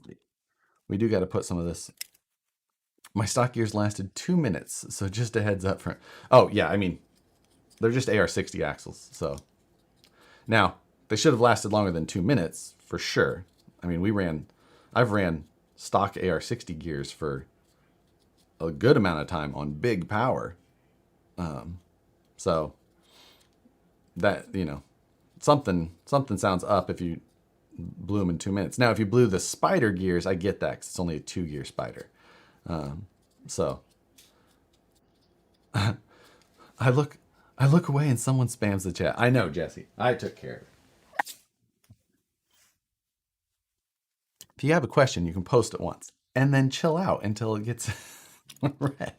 we do got to put some of this. My stock gears lasted 2 minutes, so just a heads up for. Oh yeah, I mean, they're just AR60 axles, so now they should have lasted longer than 2 minutes for sure. I mean, I've ran stock AR60 gears for a good amount of time on big power, so that something sounds up if you blew them in 2 minutes. Now, if you blew the spider gears, I get that because it's only a 2-gear spider. So I look away and someone spams the chat. I know, Jesse. I took care of it. If you have a question, you can post it once and then chill out until it gets read.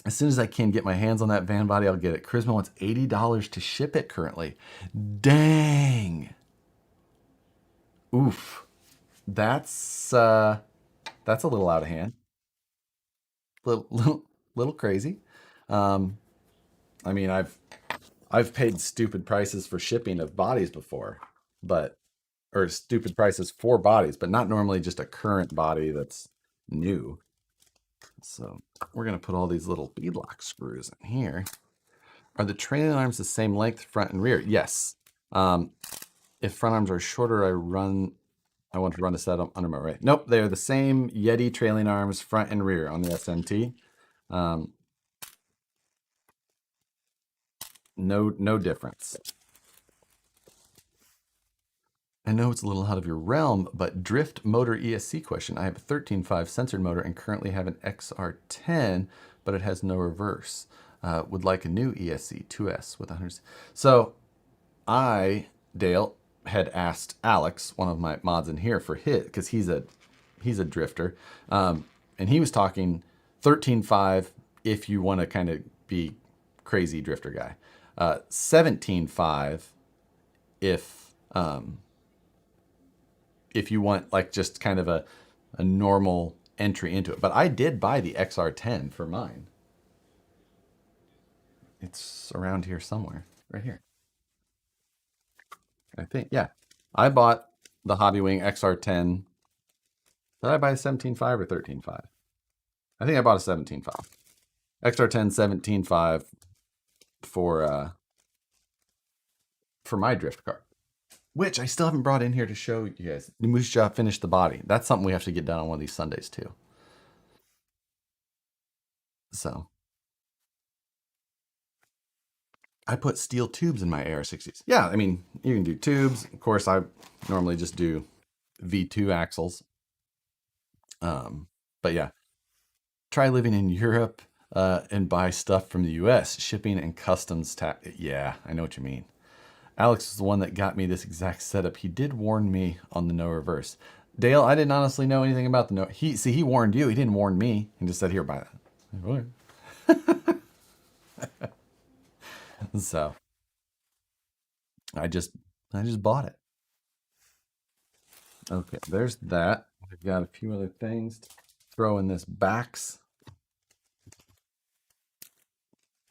As soon as I can get my hands on that van body, I'll get it. Charisma wants $80 to ship it currently. Dang. Oof. That's a little out of hand. Little crazy. I mean, I've paid stupid prices for shipping of bodies before, or stupid prices for bodies, but not normally just a current body that's new. So we're going to put all these little beadlock screws in here. Are the trailing arms the same length, front and rear? Yes. If front arms are shorter, I want to run a set under my right. Nope, they are the same Yeti trailing arms, front and rear on the SMT. No difference. I know it's a little out of your realm, but drift motor ESC question. I have a 13.5 censored motor and currently have an XR10, but it has no reverse. would like a new ESC 2S with 100. So Dale, had asked Alex, one of my mods in here, for hit because he's a drifter, and he was talking 13.5 if you want to kind of be crazy drifter guy, 17.5 if you want like just kind of a normal entry into it. But I did buy the XR10 for mine. It's around here somewhere, right here. I think, yeah. I bought the Hobby Wing XR10. Did I buy a 17.5 or 13.5? I think I bought a 17.5. XR10 17.5 for my drift car, which I still haven't brought in here to show you guys. The Moose Jaw finished the body. That's something we have to get done on one of these Sundays too. So I put steel tubes in my AR60s. Yeah, I mean, you can do tubes. Of course, I normally just do V2 axles. But yeah, try living in Europe and buy stuff from the US. Shipping and customs tax. Yeah, I know what you mean. Alex is the one that got me this exact setup. He did warn me on the no reverse. Dale, I didn't honestly know anything about the no. He warned you. He didn't warn me. He just said, "Here, buy that." So I just bought it. Okay, there's that. I've got a few other things to throw in this box.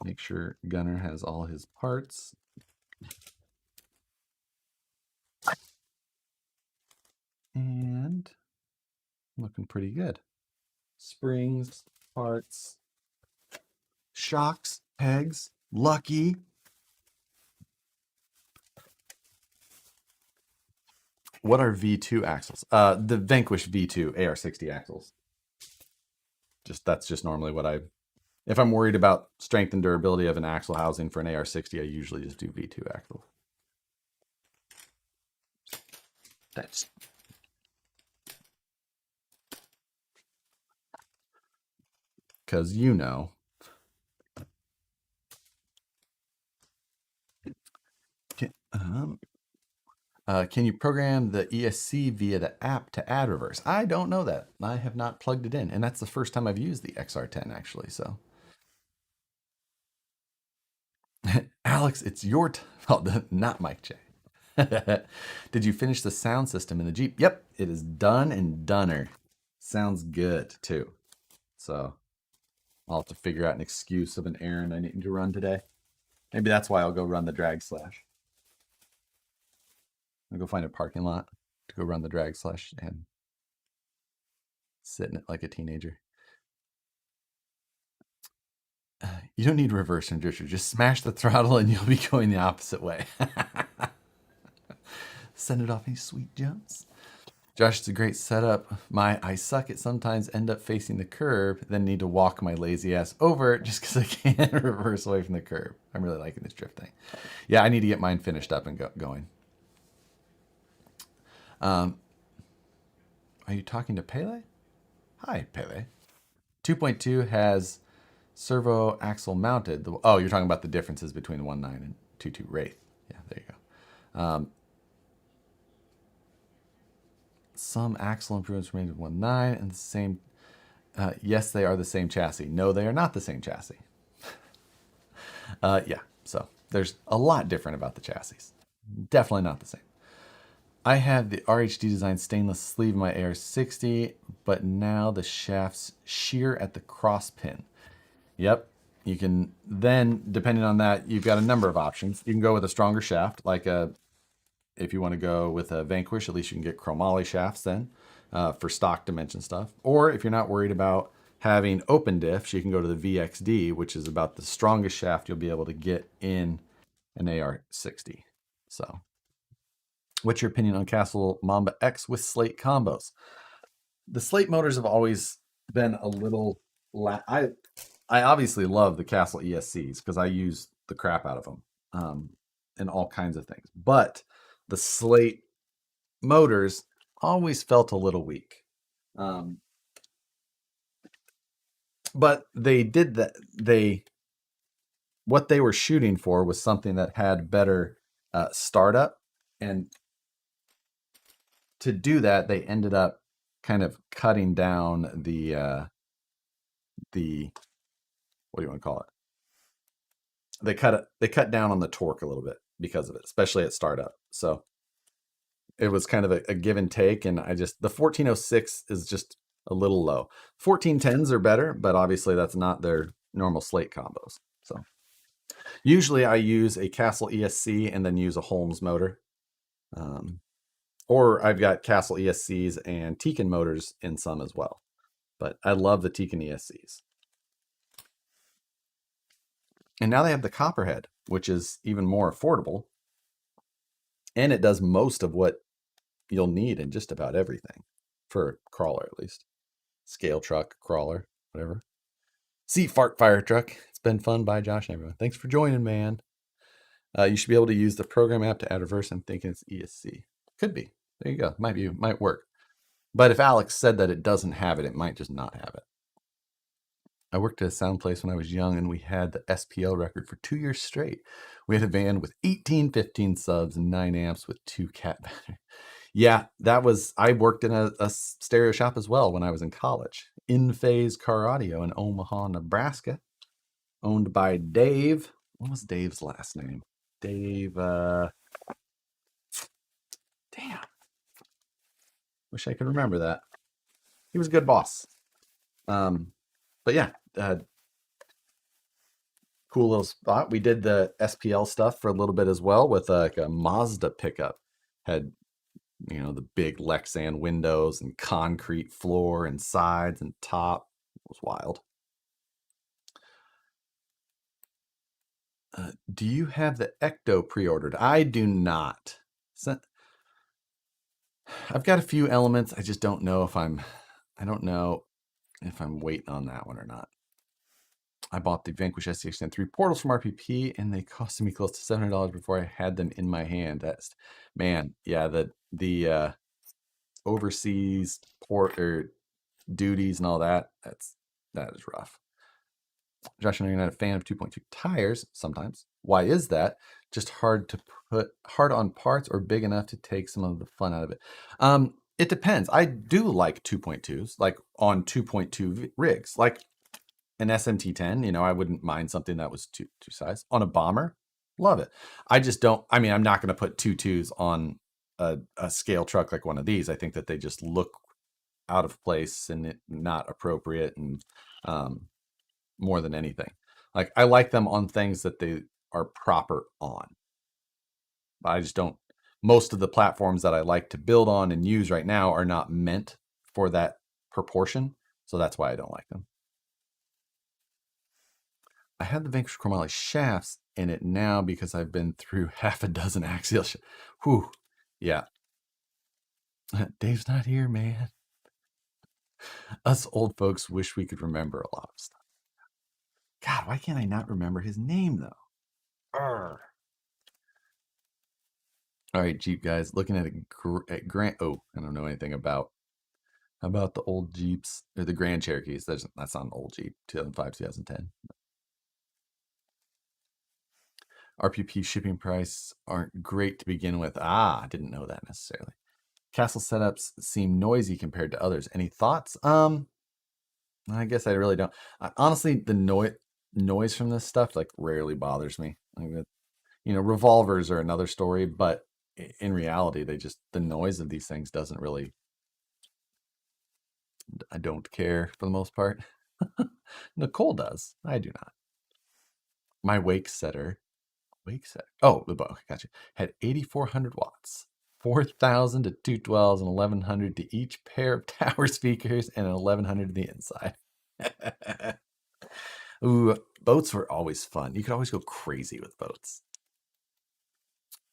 Make sure Gunner has all his parts. And looking pretty good. Springs, parts, shocks, pegs, lucky. What are V2 axles? The Vanquish V2 AR60 axles. That's just normally what if I'm worried about strength and durability of an axle housing for an AR60, I usually just do V2 axles. That's because can you program the ESC via the app to add reverse? I don't know that. I have not plugged it in, and that's the first time I've used the XR10 actually. So, Alex, it's your not Mike J. Did you finish the sound system in the Jeep? Yep, it is done and doner. Sounds good too. So I'll have to figure out an excuse of an errand I need to run today. Maybe that's why I'll go run the drag slash. I'll go find a parking lot to go run the drag slash and sit in it like a teenager. You don't need reverse and drifter. Just smash the throttle and you'll be going the opposite way. Send it off any sweet jumps. Josh, it's a great setup. I suck at sometimes end up facing the curb, then need to walk my lazy ass over it just because I can't reverse away from the curb. I'm really liking this drift thing. Yeah, I need to get mine finished up and going. Are you talking to Pele? Hi, Pele. 2.2 has servo axle mounted. Oh, you're talking about the differences between the 1.9 and 2.2 Wraith. Yeah, there you go. Some axle improvements remain with 1.9 and the same. Yes, they are the same chassis. No, they are not the same chassis. Yeah, so there's a lot different about the chassis. Definitely not the same. I have the RHD design stainless sleeve in my AR60, but now the shafts shear at the cross pin. Yep, you can then, depending on that, you've got a number of options. You can go with a stronger shaft, like if you want to go with a Vanquish, at least you can get chromoly shafts then for stock dimension stuff. Or if you're not worried about having open diffs, you can go to the VXD, which is about the strongest shaft you'll be able to get in an AR60. So, what's your opinion on Castle Mamba X with slate combos? The slate motors have always been a little. I obviously love the Castle ESCs because I use the crap out of them and all kinds of things. But the slate motors always felt a little weak. But they did that. what they were shooting for was something that had better startup, and to do that, they ended up kind of cutting down the what do you want to call it? They cut down on the torque a little bit because of it, especially at startup. So it was kind of a give and take, and the 1406 is just a little low. 1410s are better, but obviously that's not their normal slate combos. So usually I use a Castle ESC and then use a Holmes motor. Or I've got Castle ESCs and Tekin motors in some as well. But I love the Tekin ESCs. And now they have the Copperhead, which is even more affordable. And it does most of what you'll need in just about everything. For a crawler, at least. Scale truck, crawler, whatever. See, fart fire truck. It's been fun. Bye, Josh and everyone. Thanks for joining, man. You should be able to use the program app to add reverse. I'm thinking it's ESC. Could be. There you go. Might work. But if Alex said that it doesn't have it, it might just not have it. I worked at a sound place when I was young, and we had the SPL record for 2 years straight. We had a van with 18, 15 subs and 9 amps with 2 cat batteries. Yeah, I worked in a stereo shop as well when I was in college. In Phase Car Audio in Omaha, Nebraska. Owned by Dave. What was Dave's last name? Dave, damn. Wish I could remember that. He was a good boss. But yeah, cool little spot. We did the SPL stuff for a little bit as well with like a Mazda pickup. Had, the big Lexan windows and concrete floor and sides and top. It was wild. Do you have the Ecto pre-ordered? I do not. I've got a few elements. I just don't know I don't know if I'm waiting on that one or not. I bought the Vanquish SCX 3 portals from RPP, and they costed me close to $700 before I had them in my hand. That's, man, yeah, the overseas port or duties and all that. That is rough. Josh, I know you're not a fan of 2.2 tires sometimes. Why is that? Just hard on parts, or big enough to take some of the fun out of it? It depends. I do like 2.2s, like on 2.2 rigs, like an SMT10. I wouldn't mind something that was two size. On a bomber, love it. I just don't. I mean, I'm not going to put 2.2s on a scale truck like one of these. I think that they just look out of place and not appropriate, and more than anything, like I like them on things that they are proper on. But I just don't. Most of the platforms that I like to build on and use right now are not meant for that proportion, so that's why I don't like them. I have the Vanquish Chromoly shafts in it now because I've been through half a dozen axial Whew. Yeah. Dave's not here, man. Us old folks wish we could remember a lot of stuff. God, why can't I not remember his name, though? Arrgh. All right, Jeep guys, looking at Grand. Oh, I don't know anything about the old Jeeps or the Grand Cherokees. That's not an old Jeep, 2005, 2010. RPP shipping price aren't great to begin with. I didn't know that necessarily. Castle setups seem noisy compared to others. Any thoughts? I guess I really don't. Honestly, the noise from this stuff like rarely bothers me. Like, revolvers are another story, but in reality, the noise of these things doesn't really. I don't care for the most part. Nicole does. I do not. My wake setter. Oh, the bow. Gotcha. Had 8,400 watts. 4,000 to 212s and 1,100 to each pair of tower speakers, and an 1,100 to the inside. Ooh, boats were always fun. You could always go crazy with boats.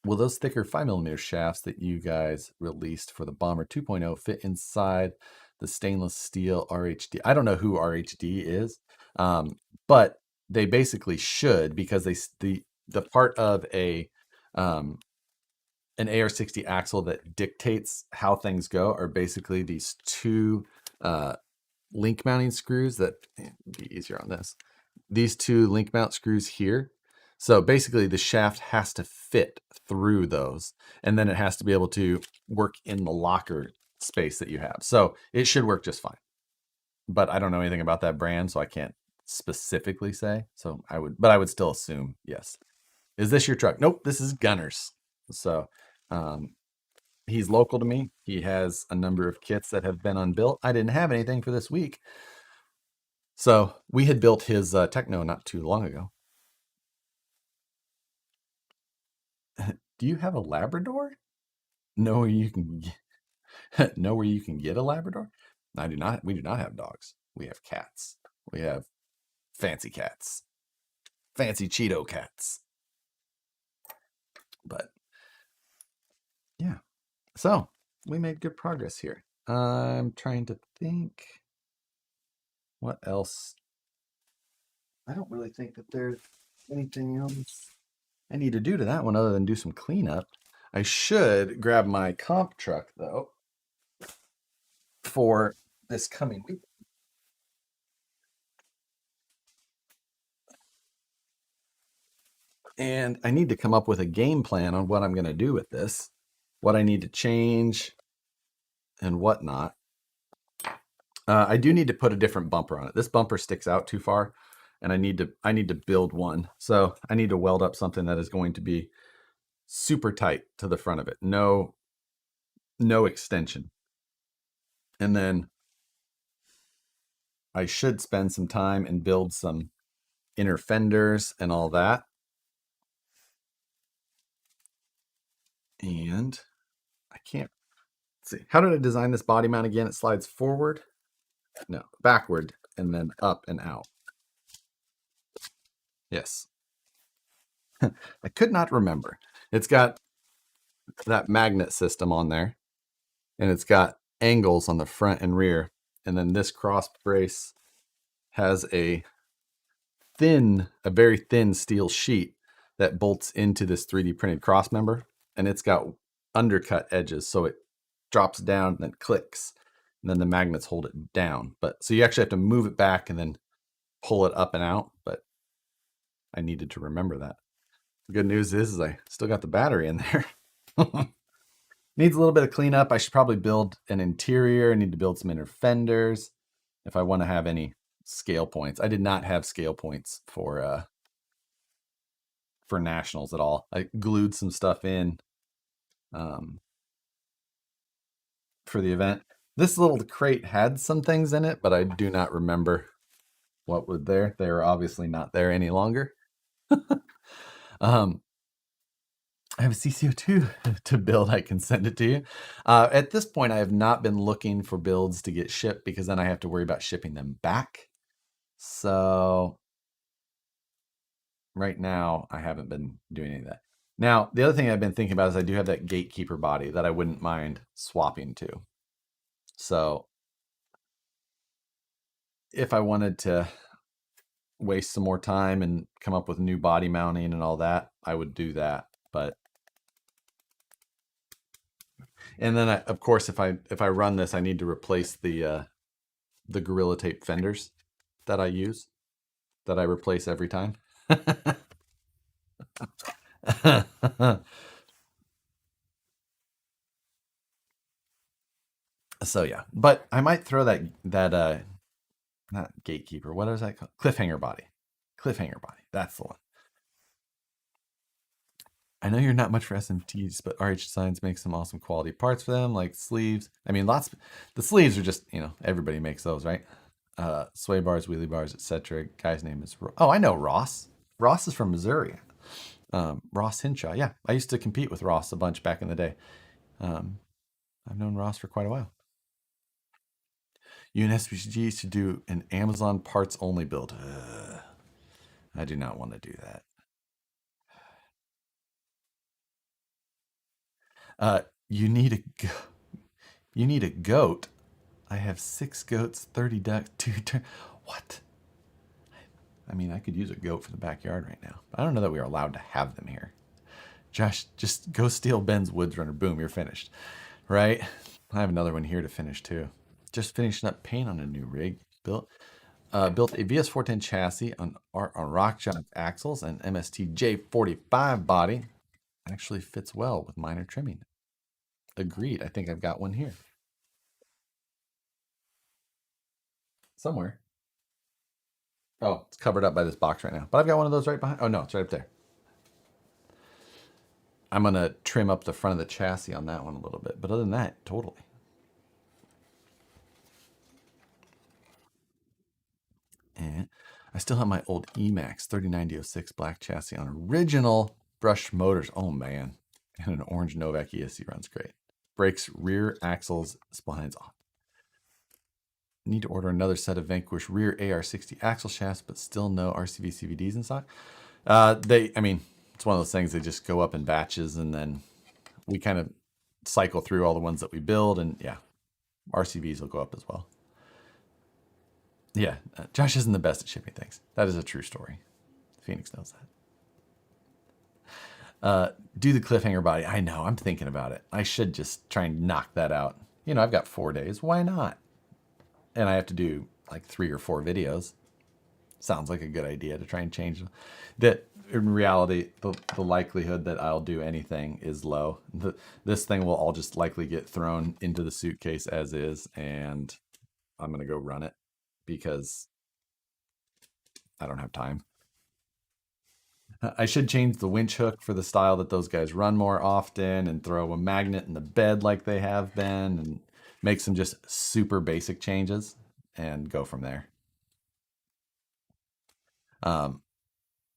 Will those thicker 5mm shafts that you guys released for the Bomber 2.0 fit inside the stainless steel RHD? I don't know who RHD is, but they basically should, because the part of an AR60 axle that dictates how things go are basically these two link mounting screws that be easier on this. These two link mount screws here So basically the shaft has to fit through those, and then it has to be able to work in the locker space that you have. So it should work just fine. But I don't know anything about that brand, so I can't specifically say. So I would still assume yes. Is this your truck? Nope, this is Gunner's. So he's local to me. He has a number of kits that have been unbuilt. I didn't have anything for this week. So we had built his Techno not too long ago. Do you have a Labrador? Know where you can know where you can get a Labrador? I do not. We do not have dogs. We have cats. We have fancy cats, fancy Cheeto cats. But yeah, so we made good progress here. I'm trying to think what else. I don't really think that there's anything else I need to do to that one other than do some cleanup. I should grab my comp truck though for this coming week. And I need to come up with a game plan on what I'm going to do with this, what I need to change and whatnot. I do need to put a different bumper on it. This bumper sticks out too far, and I need to build one. So I need to weld up something that is going to be super tight to the front of it. No extension. And then I should spend some time and build some inner fenders and all that. And I can't see. How did I design this body mount again? It slides forward, no, backward, and then up and out. Yes. I could not remember. It's got that magnet system on there, and it's got angles on the front and rear. And then this cross brace has a very thin steel sheet that bolts into this 3D printed cross member, and it's got undercut edges, so it drops down and then clicks, and then the magnets hold it down. But so you actually have to move it back and then pull it up and out. But I needed to remember that. The good news is I still got the battery in there. Needs a little bit of cleanup. I should probably build an interior. I need to build some inner fenders if I want to have any scale points. I did not have scale points for nationals at all. I glued some stuff in for the event. This little crate had some things in it, but I do not remember what was there. They are obviously not there any longer. I have a CCO2 to build. I can send it to you. At this point, I have not been looking for builds to get shipped because then I have to worry about shipping them back. So right now, I haven't been doing any of that. Now, the other thing I've been thinking about is I do have that gatekeeper body that I wouldn't mind swapping to. So if I wanted to waste some more time and come up with new body mounting and all that, I would do that. But and then of course, if I run this, I need to replace the Gorilla Tape fenders that I use, that I replace every time. So yeah, but I might throw that not gatekeeper. What is that called? Cliffhanger body. Cliffhanger body. That's the one. I know you're not much for SMTs, but RH Designs makes some awesome quality parts for them, like sleeves. I mean, the sleeves are just, everybody makes those, right? Sway bars, wheelie bars, etc. Guy's name is I know Ross. Ross is from Missouri. Ross Hinshaw. Yeah, I used to compete with Ross a bunch back in the day. I've known Ross for quite a while. You and SPGs to do an Amazon parts only build. I do not want to do that. You need a goat. I have 6 goats, 30 ducks, 2 what? I mean, I could use a goat for the backyard right now. But I don't know that we are allowed to have them here. Josh, just go steal Ben's Woods Runner. Boom, you're finished. Right? I have another one here to finish too. Just finishing up paint on a new rig built. Built a VS410 chassis on rock jock axles and MST J45 body. Actually fits well with minor trimming. Agreed. I think I've got one here. Somewhere. Oh, it's covered up by this box right now. But I've got one of those right behind. Oh, no, it's right up there. I'm going to trim up the front of the chassis on that one a little bit. But other than that, totally. And I still have my old Emax 309006 black chassis on original brush motors. Oh, man. And an orange Novak ESC runs great. Brakes, rear axles, splines on. Need to order another set of Vanquish rear AR60 axle shafts, but still no RCV CVDs in stock. I mean, it's one of those things, they just go up in batches, and then we kind of cycle through all the ones that we build, and yeah, RCVs will go up as well. Yeah, Josh isn't the best at shipping things. That is a true story. Phoenix knows that. Do the cliffhanger body. I know, I'm thinking about it. I should just try and knock that out. You know, I've got 4 days. Why not? And I have to do like 3 or 4 videos. Sounds like a good idea to try and change them. That in reality, the likelihood that I'll do anything is low. This thing will all just likely get thrown into the suitcase as is, and I'm going to go run it because I don't have time. I should change the winch hook for the style that those guys run more often, and throw a magnet in the bed like they have been, and make some just super basic changes and go from there.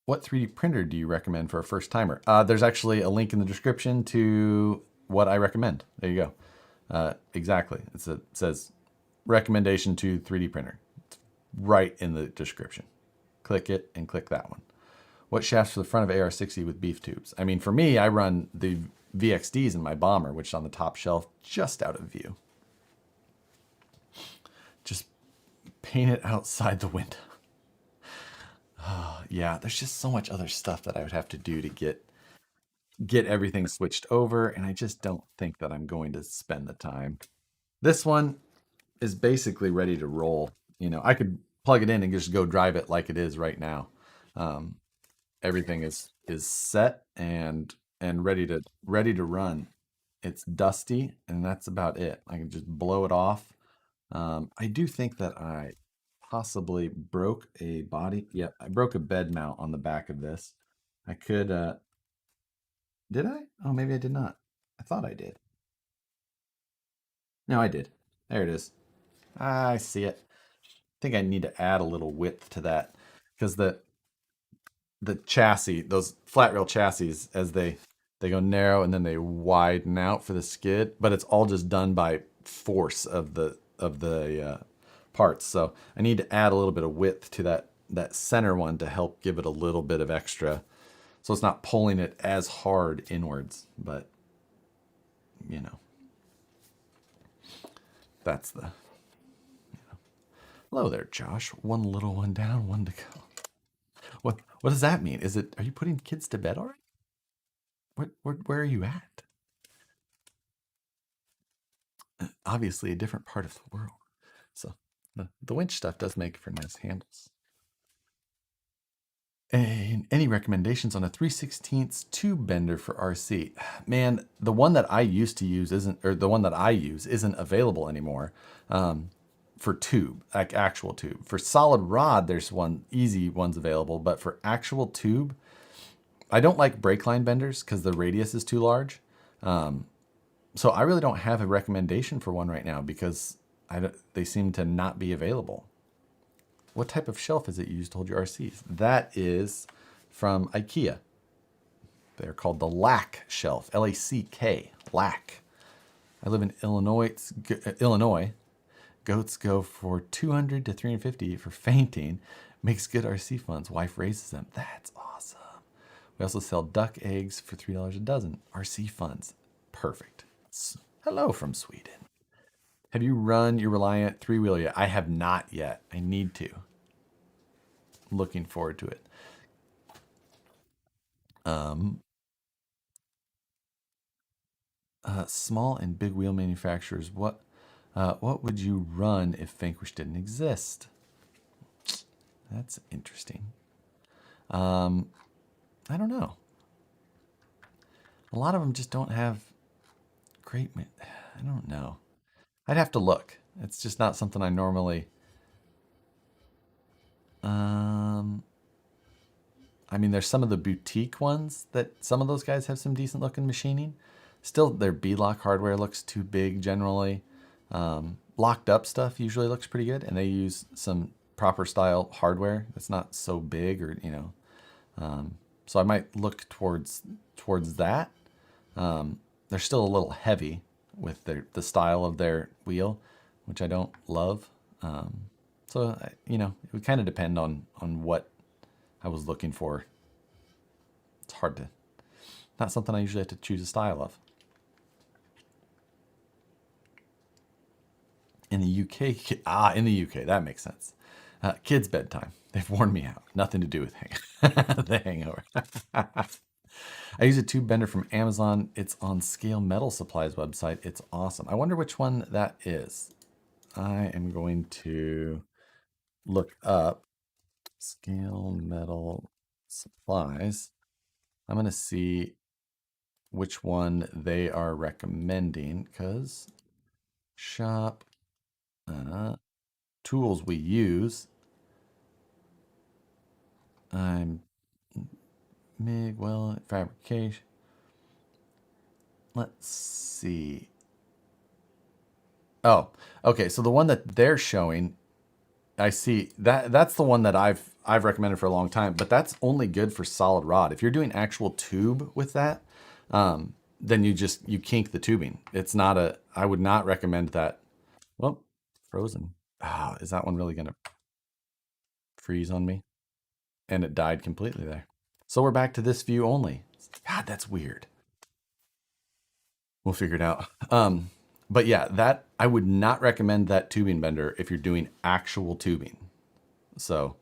What 3D printer do you recommend for a first timer? There's actually a link in the description to what I recommend. There you go. Exactly. It says recommendation to 3D printer. It's right in the description. Click it and click that one. What shafts for the front of AR60 with beef tubes? I mean, for me, I run the VXDs in my bomber, which is on the top shelf, just out of view. Just paint it outside the window. Yeah, there's just so much other stuff that I would have to do to get everything switched over, and I just don't think that I'm going to spend the time. This one is basically ready to roll. You know, I could plug it in and just go drive it like it is right now. Everything is set and ready to run. It's dusty, and that's about it. I can just blow it off. I do think that I possibly broke a body. Yep, I broke a bed mount on the back of this. I could, did I? Oh, maybe I did not. I thought I did. No, I did. There it is. I see it. I think I need to add a little width to that because the chassis, those flat rail chassis, as they go narrow and then they widen out for the skid, but it's all just done by force of the parts. So I need to add a little bit of width to that center one to help give it a little bit of extra, so it's not pulling it as hard inwards. But you know, that's the. Hello there, Josh. One little one down, one to go. What does that mean? Are you putting kids to bed already? Where are you at? Obviously a different part of the world. So the winch stuff does make for nice handles. And any recommendations on a 3/16 tube bender for RC? Man, the one that I used to use the one that I use isn't available anymore. For tube, like actual tube. For solid rod, there's easy ones available, but for actual tube, I don't like brake line benders because the radius is too large. So I really don't have a recommendation for one right now because they seem to not be available. What type of shelf is it used to hold your RCs? That is from IKEA. They're called the LACK shelf, L-A-C-K, LACK. I live in Illinois. Goats go for $200 to $350 for fainting. Makes good RC funds. Wife raises them. That's awesome. We also sell duck eggs for $3 a dozen. RC funds. Perfect. Hello from Sweden. Have you run your Reliant 3-wheel yet? I have not yet. I need to. Looking forward to it. Small and big wheel manufacturers, what would you run if Vanquish didn't exist? That's interesting. I don't know. A lot of them just don't have great. I don't know. I'd have to look. It's just not something I normally. Um, I mean, there's some of the boutique ones that some of those guys have some decent looking machining. Still, their Beadlock hardware looks too big generally. Locked up stuff usually looks pretty good, and they use some proper style hardware that's not so big, or so I might look towards that. They're still a little heavy with the style of their wheel, which I don't love. So it would kind of depend on what I was looking for. It's hard to, not something I usually have to choose a style of. In the UK, in the UK, that makes sense. Kids' bedtime. They've worn me out. Nothing to do with the hangover. I use a tube bender from Amazon. It's on Scale Metal Supply's website. It's awesome. I wonder which one that is. I am going to look up Scale Metal Supplies. I'm going to see which one they are recommending, because shop tools we use. I'm MIG, well, fabrication. Let's see. Oh, okay. So the one that they're showing, I see that's the one that I've recommended for a long time, but that's only good for solid rod. If you're doing actual tube with that, then you kink the tubing. It's not I would not recommend that. Well, frozen. Ah, is that one really gonna freeze on me? And it died completely there. So we're back to this view only. God, that's weird. We'll figure it out. But yeah, that I would not recommend that tubing bender if you're doing actual tubing. So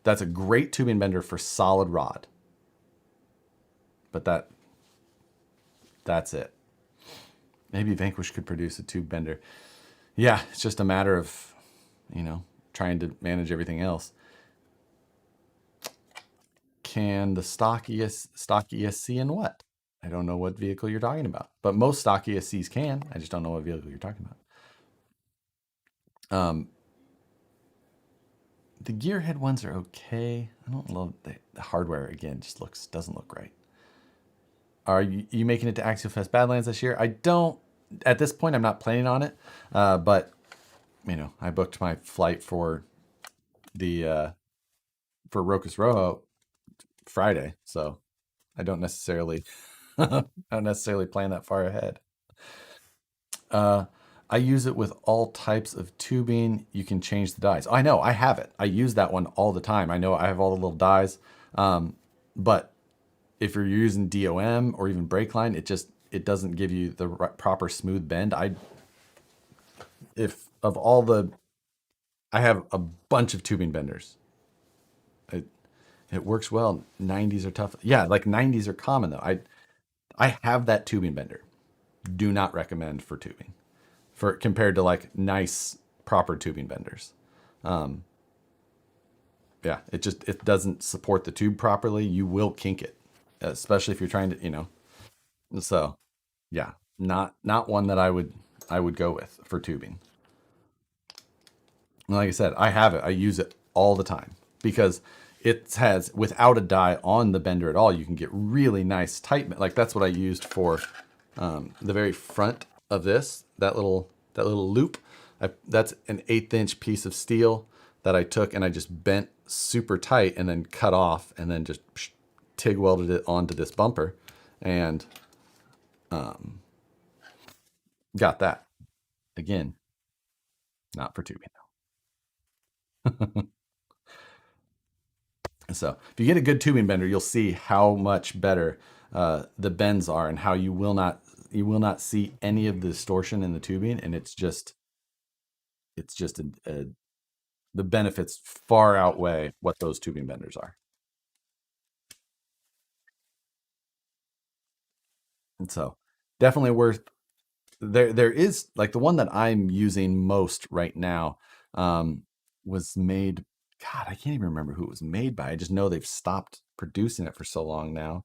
that's a great tubing bender for solid rod. But that's it. Maybe Vanquish could produce a tube bender. Yeah, it's just a matter of, trying to manage everything else. Can the stock ESC in what? I don't know what vehicle you're talking about, but most stock ESCs can. I just don't know what vehicle you're talking about. The gearhead ones are okay. I don't love the hardware. Again, just doesn't look right. Are you making it to Axial Fest Badlands this year? I don't. At this point, I'm not planning on it. But I booked my flight for the for Rocus Rojo Friday, so I don't necessarily plan that far ahead. I use it with all types of tubing. You can change the dies. Oh, I know, I have it. I use that one all the time. I know I have all the little dies. But if you're using DOM or even brake line, it doesn't give you the proper smooth bend. I have a bunch of tubing benders. It works well. 90s are tough. Yeah, like 90s are common though. I have that tubing bender. Do not recommend for tubing, compared to like nice proper tubing benders. Yeah, it doesn't support the tube properly. You will kink it, especially if you're trying to. So, yeah, not one that I would go with for tubing. And like I said, I have it. I use it all the time because it has, without a die on the bender at all, you can get really nice tight. Like that's what I used for the very front of this, that little loop. That's an 1/8 inch piece of steel that I took and I just bent super tight and then cut off and then just TIG welded it onto this bumper and got that. Again, not for tubing though. So if you get a good tubing bender, you'll see how much better the bends are and how you will not see any of the distortion in the tubing, and it's just the benefits far outweigh what those tubing benders are. And so definitely worth. There is, like, the one that I'm using most right now was made, God, I can't even remember who it was made by. I just know they've stopped producing it for so long now.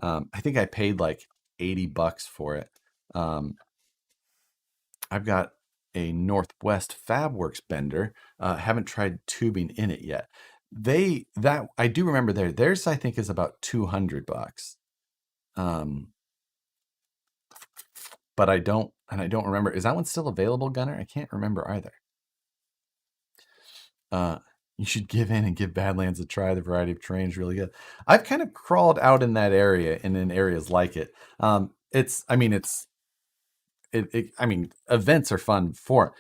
I think I paid like $80 for it. I've got a Northwest Fabworks bender. Haven't tried tubing in it yet. I do remember theirs I think is about $200. But I don't remember. Is that one still available, Gunner? I can't remember either. You should give in and give Badlands a try. The variety of terrain is really good. I've kind of crawled out in that area and in areas like it. Events are fun for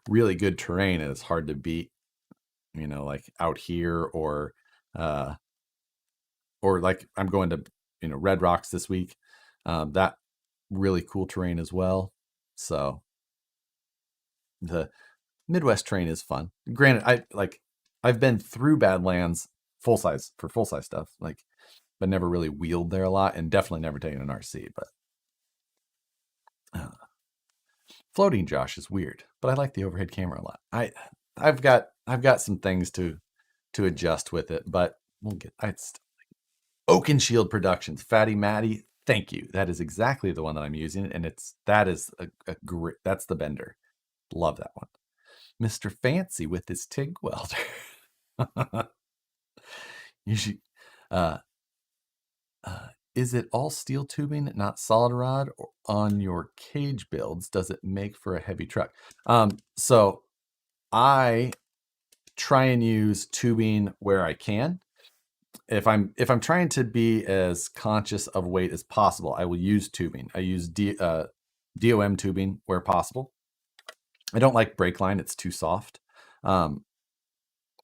really good terrain, and it's hard to beat, like out here or like I'm going to, Red Rocks this week. That really cool terrain as well. So the Midwest terrain is fun. Granted, I've been through Badlands full size stuff, but never really wheeled there a lot, and definitely never taken an RC. But floating Josh is weird, but I like the overhead camera a lot. I've got some things to adjust with it, but we'll get. Oak and Shield Productions, Fatty Matty. Thank you. That is exactly the one that I'm using, and that is a great. That's the bender. Love that one. Mr. Fancy with his TIG welder. You should. Is it all steel tubing, not solid rod, or on your cage builds? Does it make for a heavy truck? So I try and use tubing where I can. If I'm trying to be as conscious of weight as possible, I will use tubing. I use DOM tubing where possible. I don't like brake line; it's too soft.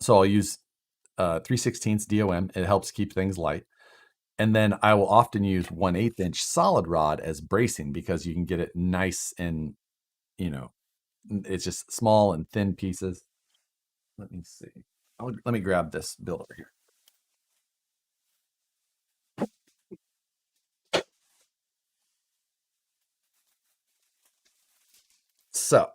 So I'll use 3/16 DOM. It helps keep things light. And then I will often use 1/8 inch solid rod as bracing, because you can get it nice and, it's just small and thin pieces. Let me see. Let me grab this build over here. So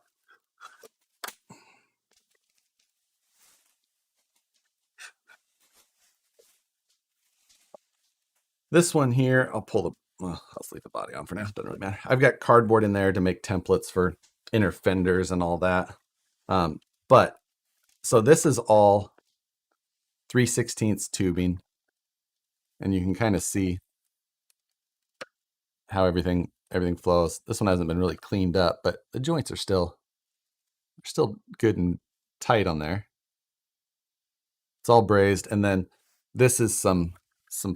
this one here, I'll leave the body on for now. Doesn't really matter. I've got cardboard in there to make templates for inner fenders and all that. But so this is all 3/16 tubing, and you can kind of see how everything flows. This one hasn't been really cleaned up, but the joints are still good and tight on there. It's all brazed, and then this is some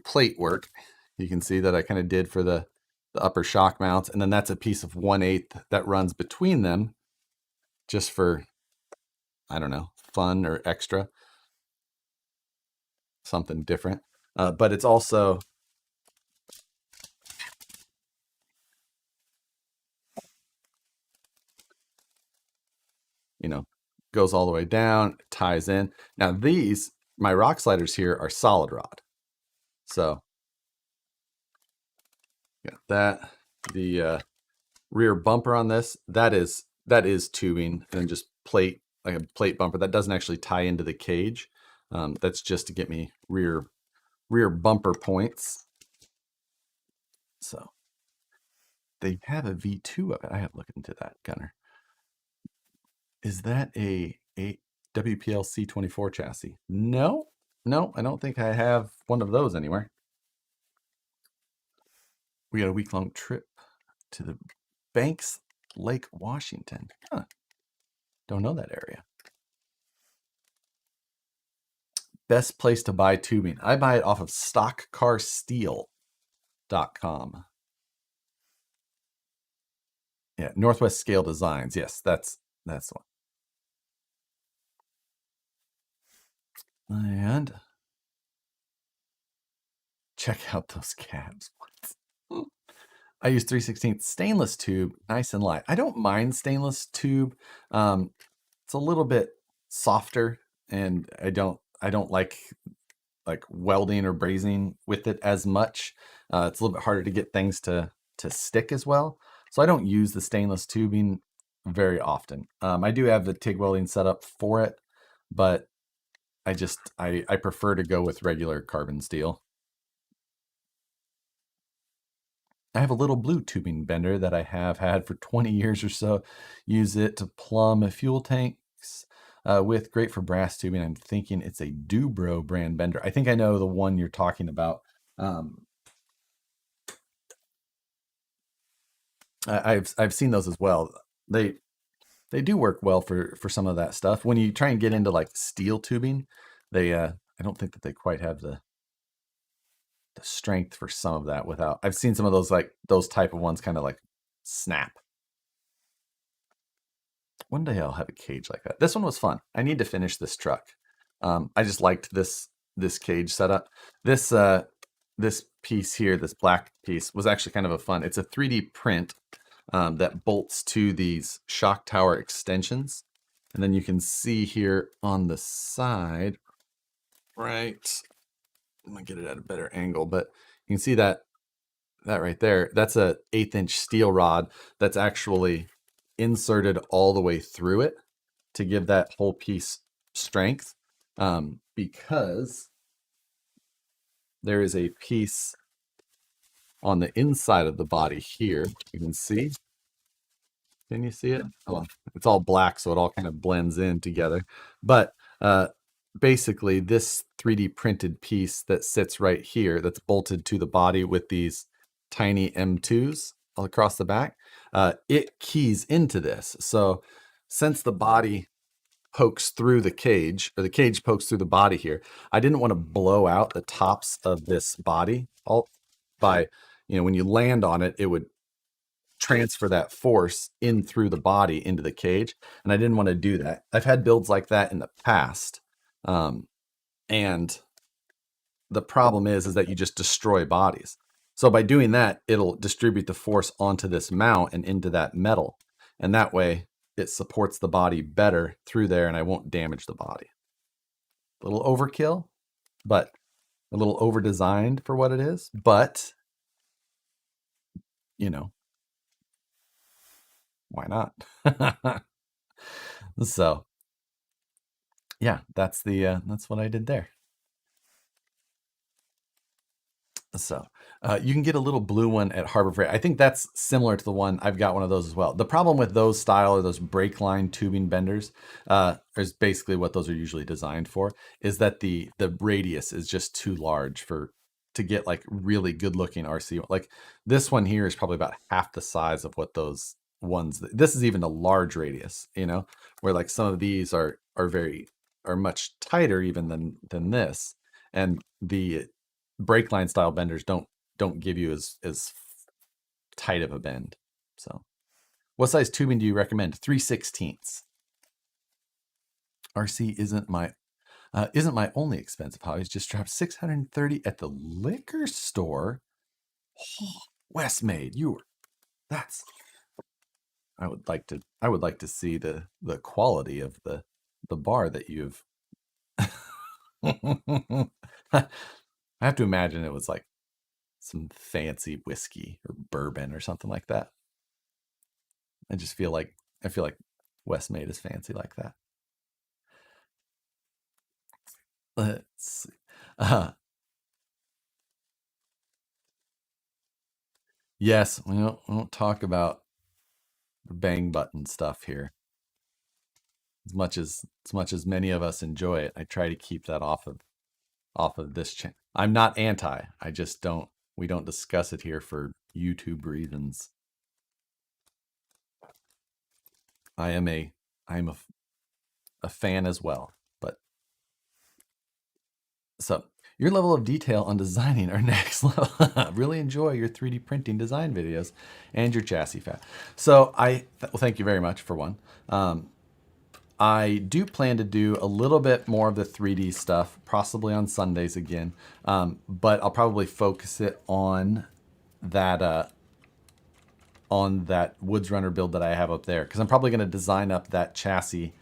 plate work. You can see that I kind of did for the upper shock mounts, and then that's a piece of 1/8 that runs between them, just for, I don't know, fun or extra, something different. But it's also, goes all the way down, ties in. Now my rock sliders here are solid rod. So got that. The rear bumper on this, that is tubing, and then just plate, like a plate bumper that doesn't actually tie into the cage. That's just to get me rear bumper points. So they have a V2 of it. I have to look into that, Gunner. Is that a WPLC 24 chassis? No, I don't think I have one of those anywhere. We got a week-long trip to the Banks Lake, Washington. Huh. Don't know that area. Best place to buy tubing. I buy it off of stockcarsteel.com. Yeah, Northwest Scale Designs. Yes, that's the one. And check out those cabs. I use 3/16 stainless tube, nice and light. I don't mind stainless tube. It's a little bit softer, and I don't like welding or brazing with it as much. It's a little bit harder to get things to stick as well. So I don't use the stainless tubing very often. I do have the TIG welding set up for it, but I prefer to go with regular carbon steel. I have a little blue tubing bender that I have had for 20 years or so. Use it to plumb fuel tanks with, great for brass tubing. I'm thinking it's a Dubro brand bender. I think I know the one you're talking about. I've seen those as well. They do work well for some of that stuff. When you try and get into like steel tubing, they I don't think that they quite have the strength for some of that without. I've seen some of those, like those type of ones, kind of like snap. One day I'll have a cage like that. This one was fun. I need to finish this truck. I just liked this cage setup. This piece here, this black piece, was actually kind of a fun. It's a 3D print that bolts to these shock tower extensions, and then you can see here on the side, right? I'm gonna get it at a better angle, but you can see that right there. That's a 1/8 inch steel rod that's actually inserted all the way through it to give that whole piece strength, because there is a piece on the inside of the body here. You can see. Can you see it? Oh, it's all black, so it all kind of blends in together. But basically, this 3D printed piece that sits right here, that's bolted to the body with these tiny M2s all across the back, it keys into this. So since the body pokes through the cage, or the cage pokes through the body here, I didn't want to blow out the tops of this body all by, when you land on it, it would transfer that force in through the body into the cage, and I didn't want to do that. I've had builds like that in the past, and the problem is that you just destroy bodies. So by doing that, it'll distribute the force onto this mount and into that metal, and that way it supports the body better through there, and I won't damage the body. A little overkill, but a little over designed for what it is, but why not? So yeah, that's what I did there. So you can get a little blue one at Harbor Freight. I think that's similar to the one. I've got one of those as well. The problem with those style, or those brake line tubing benders, is basically what those are usually designed for, is that the radius is just too large to get like really good looking RC. Like this one here is probably about half the size of what those ones. This is even a large radius, where like some of these are much tighter even than this, and the brake line style benders don't give you as tight of a bend. So what size tubing do you recommend? 3/16. RC isn't my only expensive hobby. It's just dropped $630 at the liquor store. Oh, Westmade, that's. I would like to see the quality of the bar that you've. I have to imagine it was like some fancy whiskey or bourbon or something like that. I feel like Westmade is fancy like that. Let's see. Yes, we don't talk about the bang button stuff here. As much as many of us enjoy it, I try to keep that off of this channel. I'm not anti. I just don't. We don't discuss it here for YouTube reasons. I am a fan as well, but so your level of detail on designing are next level. Really enjoy your 3D printing design videos and your chassis fab. So well, thank you very much for one. I do plan to do a little bit more of the 3D stuff, possibly on Sundays again, but I'll probably focus it on that Woods Runner build that I have up there, because I'm probably going to design up that chassis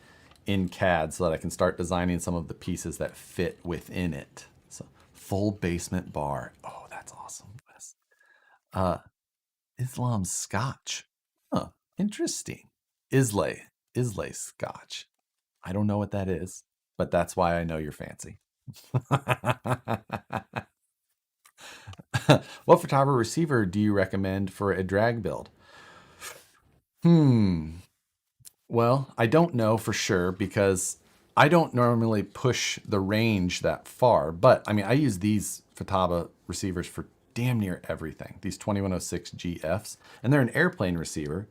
in CAD so that I can start designing some of the pieces that fit within it. So full basement bar. Oh, that's awesome. Islam Scotch. Huh, interesting. Islay Scotch. I don't know what that is. but that's why I know you're fancy. What photographer receiver do you recommend for a drag build? Well, I don't know for sure because I don't normally push the range that far, but I mean, I use these Futaba receivers for damn near everything. These 2106 GFs, and they're an airplane receiver.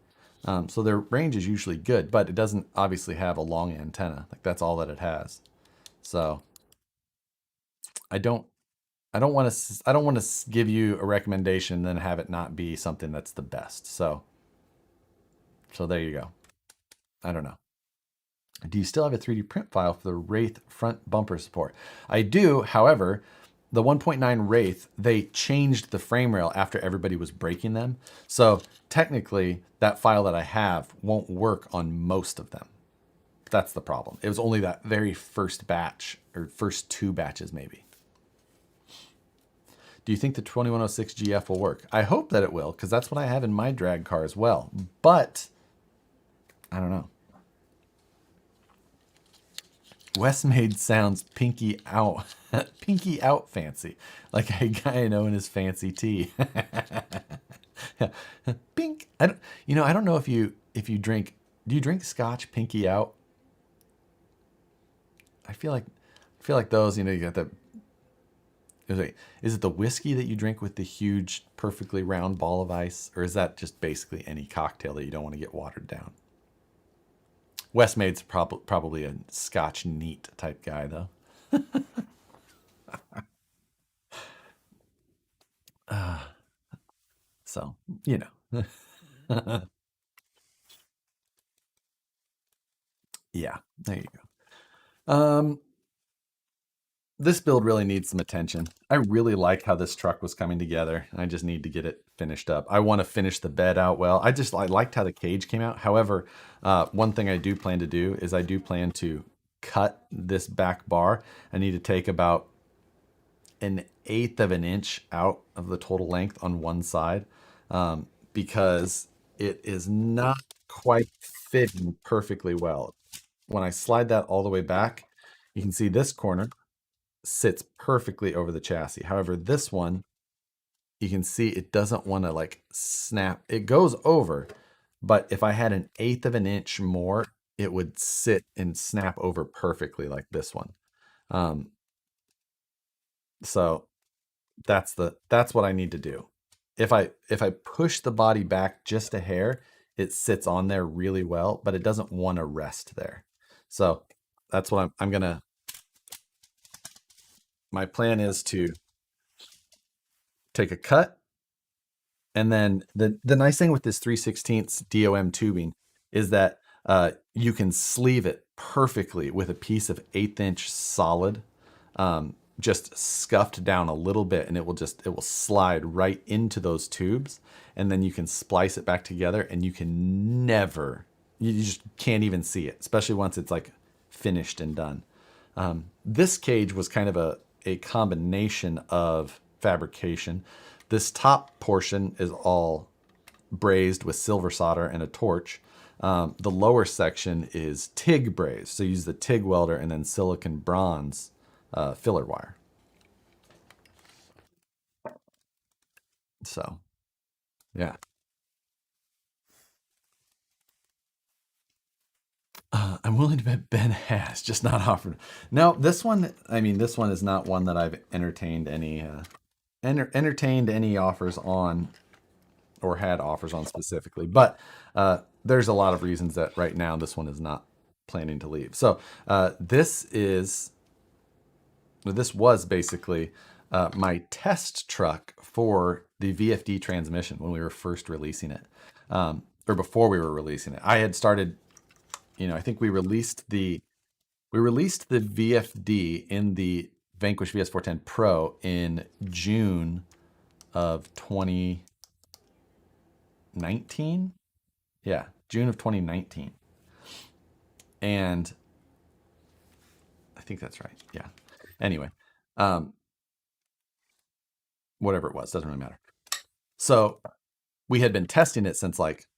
So their range is usually good, but it doesn't obviously have a long antenna. Like that's all that it has. So I don't I don't want to give you a recommendation and then have it not be something that's the best. So there you go. I don't know. Do you still have a 3D print file for the Wraith front bumper support? I do. However, the 1.9 Wraith, they changed the frame rail after everybody was breaking them. So technically that file that I have won't work on most of them. That's the problem. It was only that very first batch or first 2 batches maybe. Do you think the 2106 GF will work? I hope that it will, because that's what I have in my drag car as well. But I don't know. Westmade sounds pinky out, pinky out fancy, like a guy I know in his fancy tea. Pink. I don't know if you drink. Do you drink Scotch pinky out? I feel like those. You got the. Is it the whiskey that you drink with the huge, perfectly round ball of ice, or is that just basically any cocktail that you don't want to get watered down? Westmade's probably a Scotch neat type guy, though. So, you know. Yeah, there you go. This build really needs some attention. I really like how this truck was coming together. I just need to get it finished up. I want to finish the bed out well. I liked how the cage came out. However, one thing I do plan to do is I do plan to cut this back bar. I need to take about 1/8 of an inch out of the total length on one side because it is not quite fitting perfectly well. When I slide that all the way back, you can see this corner sits perfectly over the chassis. However, this one, you can see it doesn't want to like snap. It goes over, but if I had 1/8 of an inch more, it would sit and snap over perfectly like this one. So that's what I need to do. If I push the body back just a hair, it sits on there really well, but it doesn't want to rest there. So that's what I'm gonna. My plan is to take a cut, and then the nice thing with this 3/16 DOM tubing is that you can sleeve it perfectly with a piece of 1/8 inch solid, just scuffed down a little bit, and it will slide right into those tubes, and then you can splice it back together, and you just can't even see it, especially once it's like finished and done. This cage was kind of a combination of fabrication. This top portion is all brazed with silver solder and a torch. The lower section is TIG brazed. So use the TIG welder and then silicon bronze filler wire. So, yeah. I'm willing to bet Ben has, just not offered. No, this one, I mean, this one is not one that I've entertained any offers on or had offers on specifically. But there's a lot of reasons that right now this one is not planning to leave. So this was basically my test truck for the VFD transmission when we were first releasing it, or before we were releasing it. I had started, I think we released the VFD in the Vanquish VS410 Pro in June of 2019. Yeah, June of 2019. And I think that's right. Yeah. Anyway, whatever it was, doesn't really matter. So we had been testing it since like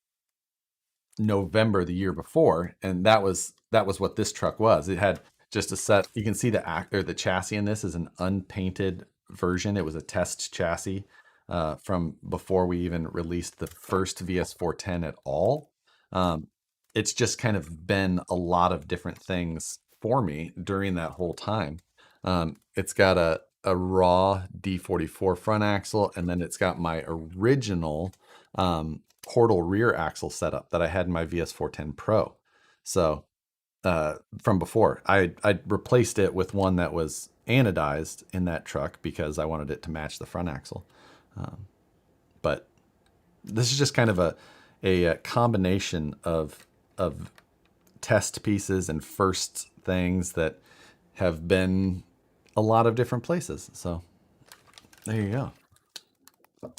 November the year before, and that was what this truck was. It had just a set. You can see the chassis in this is an unpainted version. It was a test chassis from before we even released the first VS410 at all. It's just kind of been a lot of different things for me during that whole time. It's got a raw D44 front axle, and then it's got my original portal rear axle setup that I had in my VS410 Pro. So from before, I replaced it with one that was anodized in that truck because I wanted it to match the front axle. But this is just kind of a combination of test pieces and first things that have been a lot of different places. So there you go.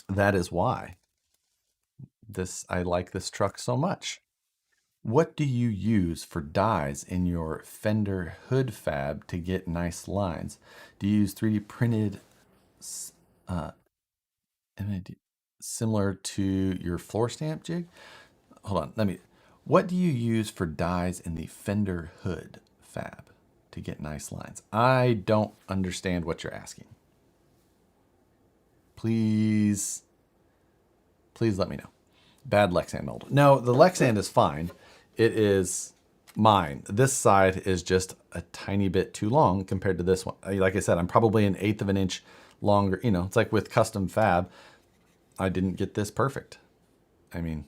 That is why I like this truck so much. What do you use for dies in your fender hood fab to get nice lines? Do you use 3D printed similar to your floor stamp jig? Hold on, what do you use for dies in the fender hood fab to get nice lines? I don't understand what you're asking. Please let me know. Bad Lexan mold. No, the Lexan is fine. It is mine. This side is just a tiny bit too long compared to this one. Like I said, I'm probably 1/8 of an inch longer. You know, it's like with custom fab, I didn't get this perfect. I mean,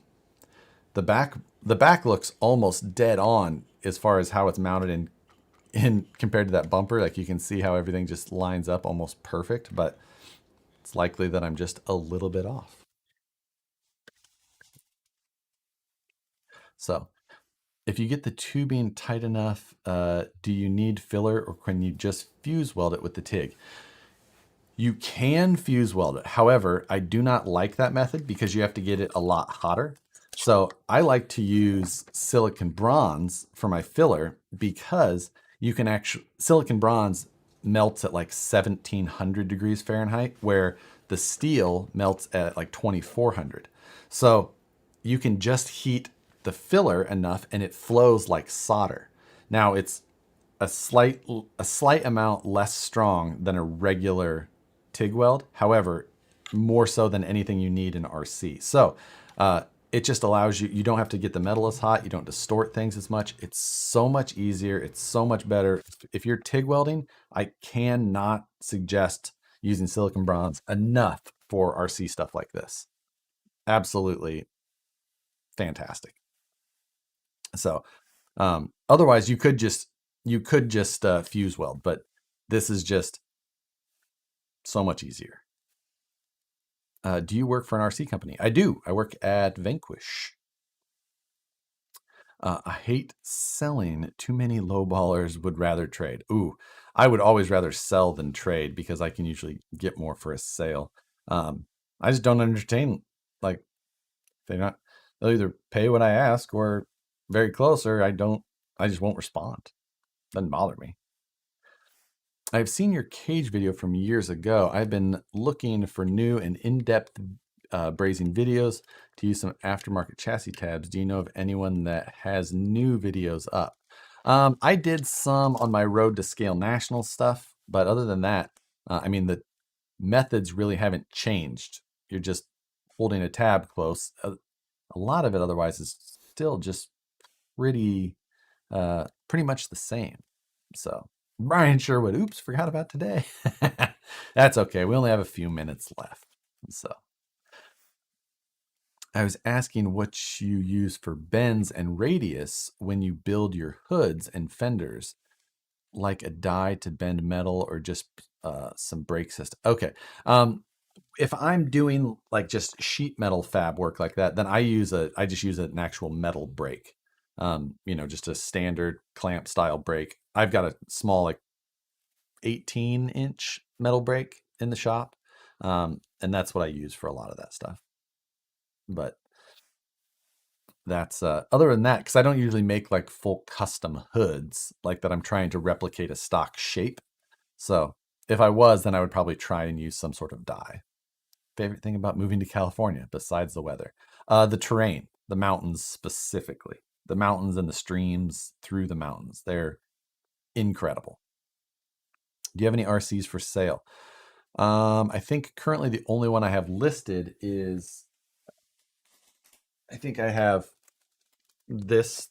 the back looks almost dead on as far as how it's mounted in compared to that bumper. Like you can see how everything just lines up almost perfect, but it's likely that I'm just a little bit off. So if you get the tubing tight enough, do you need filler or can you just fuse weld it with the TIG? You can fuse weld it. However, I do not like that method because you have to get it a lot hotter. So I like to use silicon bronze for my filler because you can actually, silicon bronze melts at like 1700 degrees Fahrenheit, where the steel melts at like 2400. So you can just heat the filler enough and it flows like solder. Now it's a slight amount less strong than a regular TIG weld. However, more so than anything you need in RC. So it just allows you don't have to get the metal as hot. You don't distort things as much. It's so much easier. It's so much better. If you're TIG welding, I cannot suggest using silicon bronze enough for RC stuff like this. Absolutely fantastic. So otherwise you could just fuse weld, but this is just so much easier. Do you work for an RC company? I do. I work at Vanquish. I hate selling. Too many lowballers would rather trade. Ooh, I would always rather sell than trade because I can usually get more for a sale. I just don't entertain, like, they'll either pay what I ask or very close, or I just won't respond. Doesn't bother me. I've seen your cage video from years ago. I've been looking for new and in-depth brazing videos to use some aftermarket chassis tabs. Do you know of anyone that has new videos up? I did some on my Road to Scale National stuff, but other than that, I mean, the methods really haven't changed. You're just holding a tab close. A lot of it otherwise is still just pretty much the same. So Brian Sherwood, oops, forgot about today. That's okay. We only have a few minutes left. So I was asking what you use for bends and radius when you build your hoods and fenders, like a die to bend metal or just some brake system. Okay. If I'm doing like just sheet metal fab work like that, then I just use an actual metal brake. You know, just a standard clamp style brake. I've got a small, like 18-inch metal brake in the shop. And that's what I use for a lot of that stuff. But that's other than that, because I don't usually make like full custom hoods like that. I'm trying to replicate a stock shape. So if I was, then I would probably try and use some sort of die. Favorite thing about moving to California besides the weather? The terrain, the mountains specifically. The mountains and the streams through the mountains. They're incredible. Do you have any RCs for sale? I think currently the only one I have listed is, I think I have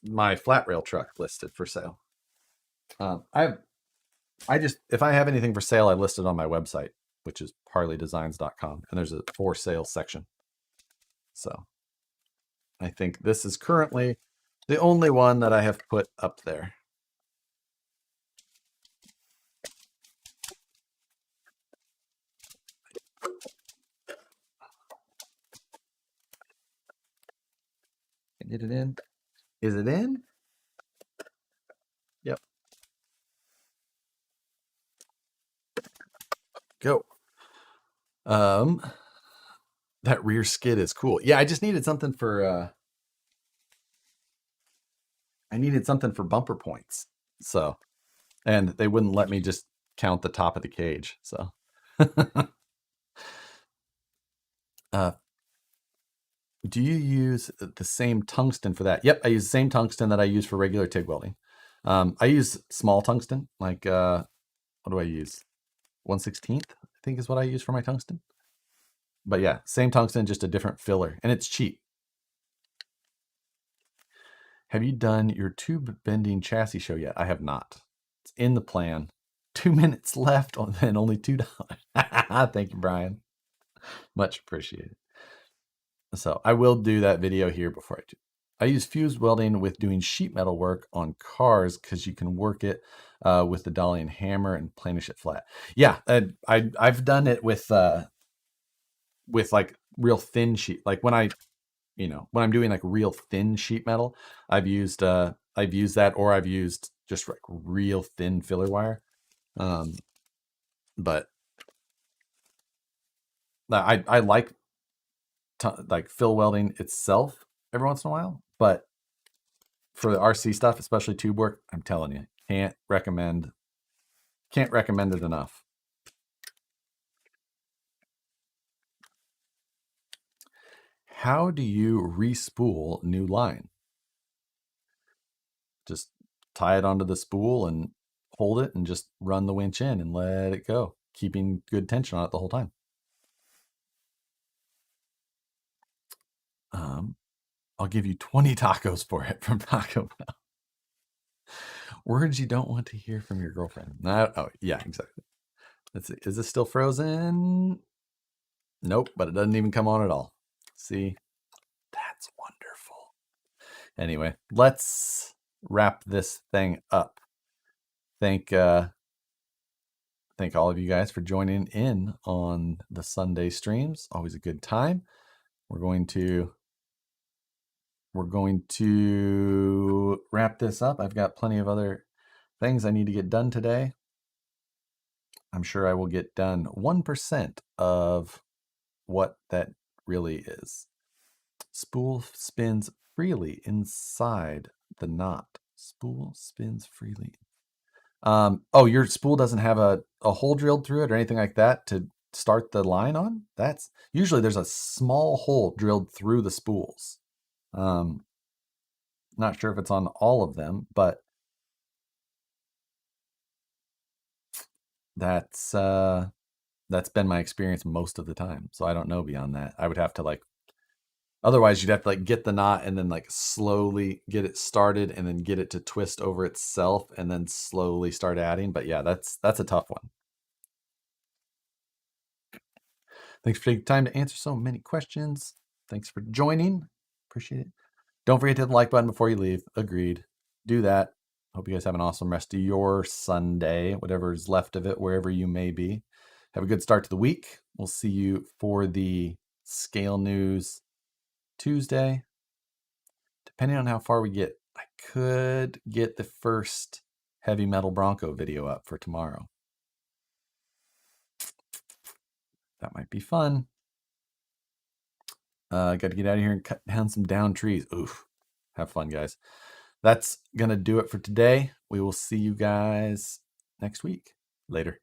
my flat rail truck listed for sale. If I have anything for sale, I list it on my website, which is parleydesigns.com, and there's a for sale section. So I think this is currently the only one that I have put up there. Get it in? Is it in? Yep. Go. That rear skid is cool. Yeah, I just needed something for bumper points. So, and they wouldn't let me just count the top of the cage. So, do you use the same tungsten for that? Yep, I use the same tungsten that I use for regular TIG welding. I use small tungsten, like what do I use? 1/16th, I think is what I use for my tungsten. But yeah, same tungsten, just a different filler, and it's cheap. Have you done your tube bending chassis show yet? I have not. It's in the plan. 2 minutes left and only $2. Thank you, Brian. Much appreciated. So I will do that video here before I do. I use fused welding with doing sheet metal work on cars because you can work it with the dolly and hammer and planish it flat. Yeah, I've done it with like real thin sheet. Like when I'm doing like real thin sheet metal, I've used that, or I've used just like real thin filler wire. But I like fill welding itself every once in a while, but for the RC stuff, especially tube work, I'm telling you, can't recommend it enough. How do you re-spool new line? Just tie it onto the spool and hold it and just run the winch in and let it go, keeping good tension on it the whole time. I'll give you 20 tacos for it from Taco Bell. Words you don't want to hear from your girlfriend. Oh, yeah, exactly. Let's see. Is this still frozen? Nope, but it doesn't even come on at all. See? That's wonderful. Anyway, let's wrap this thing up. Thank all of you guys for joining in on the Sunday streams. Always a good time. We're going to wrap this up. I've got plenty of other things I need to get done today. I'm sure I will get done 1% of what that really is. Spool spins freely inside the knot. Spool spins freely. Oh, your spool doesn't have a hole drilled through it or anything like that to start the line on? That's usually there's a small hole drilled through the spools. Not sure if it's on all of them, but that's been my experience most of the time. So I don't know beyond that. I would have to otherwise you'd have to get the knot and then slowly get it started and then get it to twist over itself and then slowly start adding. But yeah, that's a tough one. Thanks for taking time to answer so many questions. Thanks for joining. Appreciate it. Don't forget to hit the like button before you leave. Agreed. Do that. Hope you guys have an awesome rest of your Sunday, whatever's left of it, wherever you may be. Have a good start to the week. We'll see you for the Scale News Tuesday. Depending on how far we get, I could get the first Heavy Metal Bronco video up for tomorrow. That might be fun. Got to get out of here and cut down some down trees. Oof. Have fun, guys. That's going to do it for today. We will see you guys next week. Later.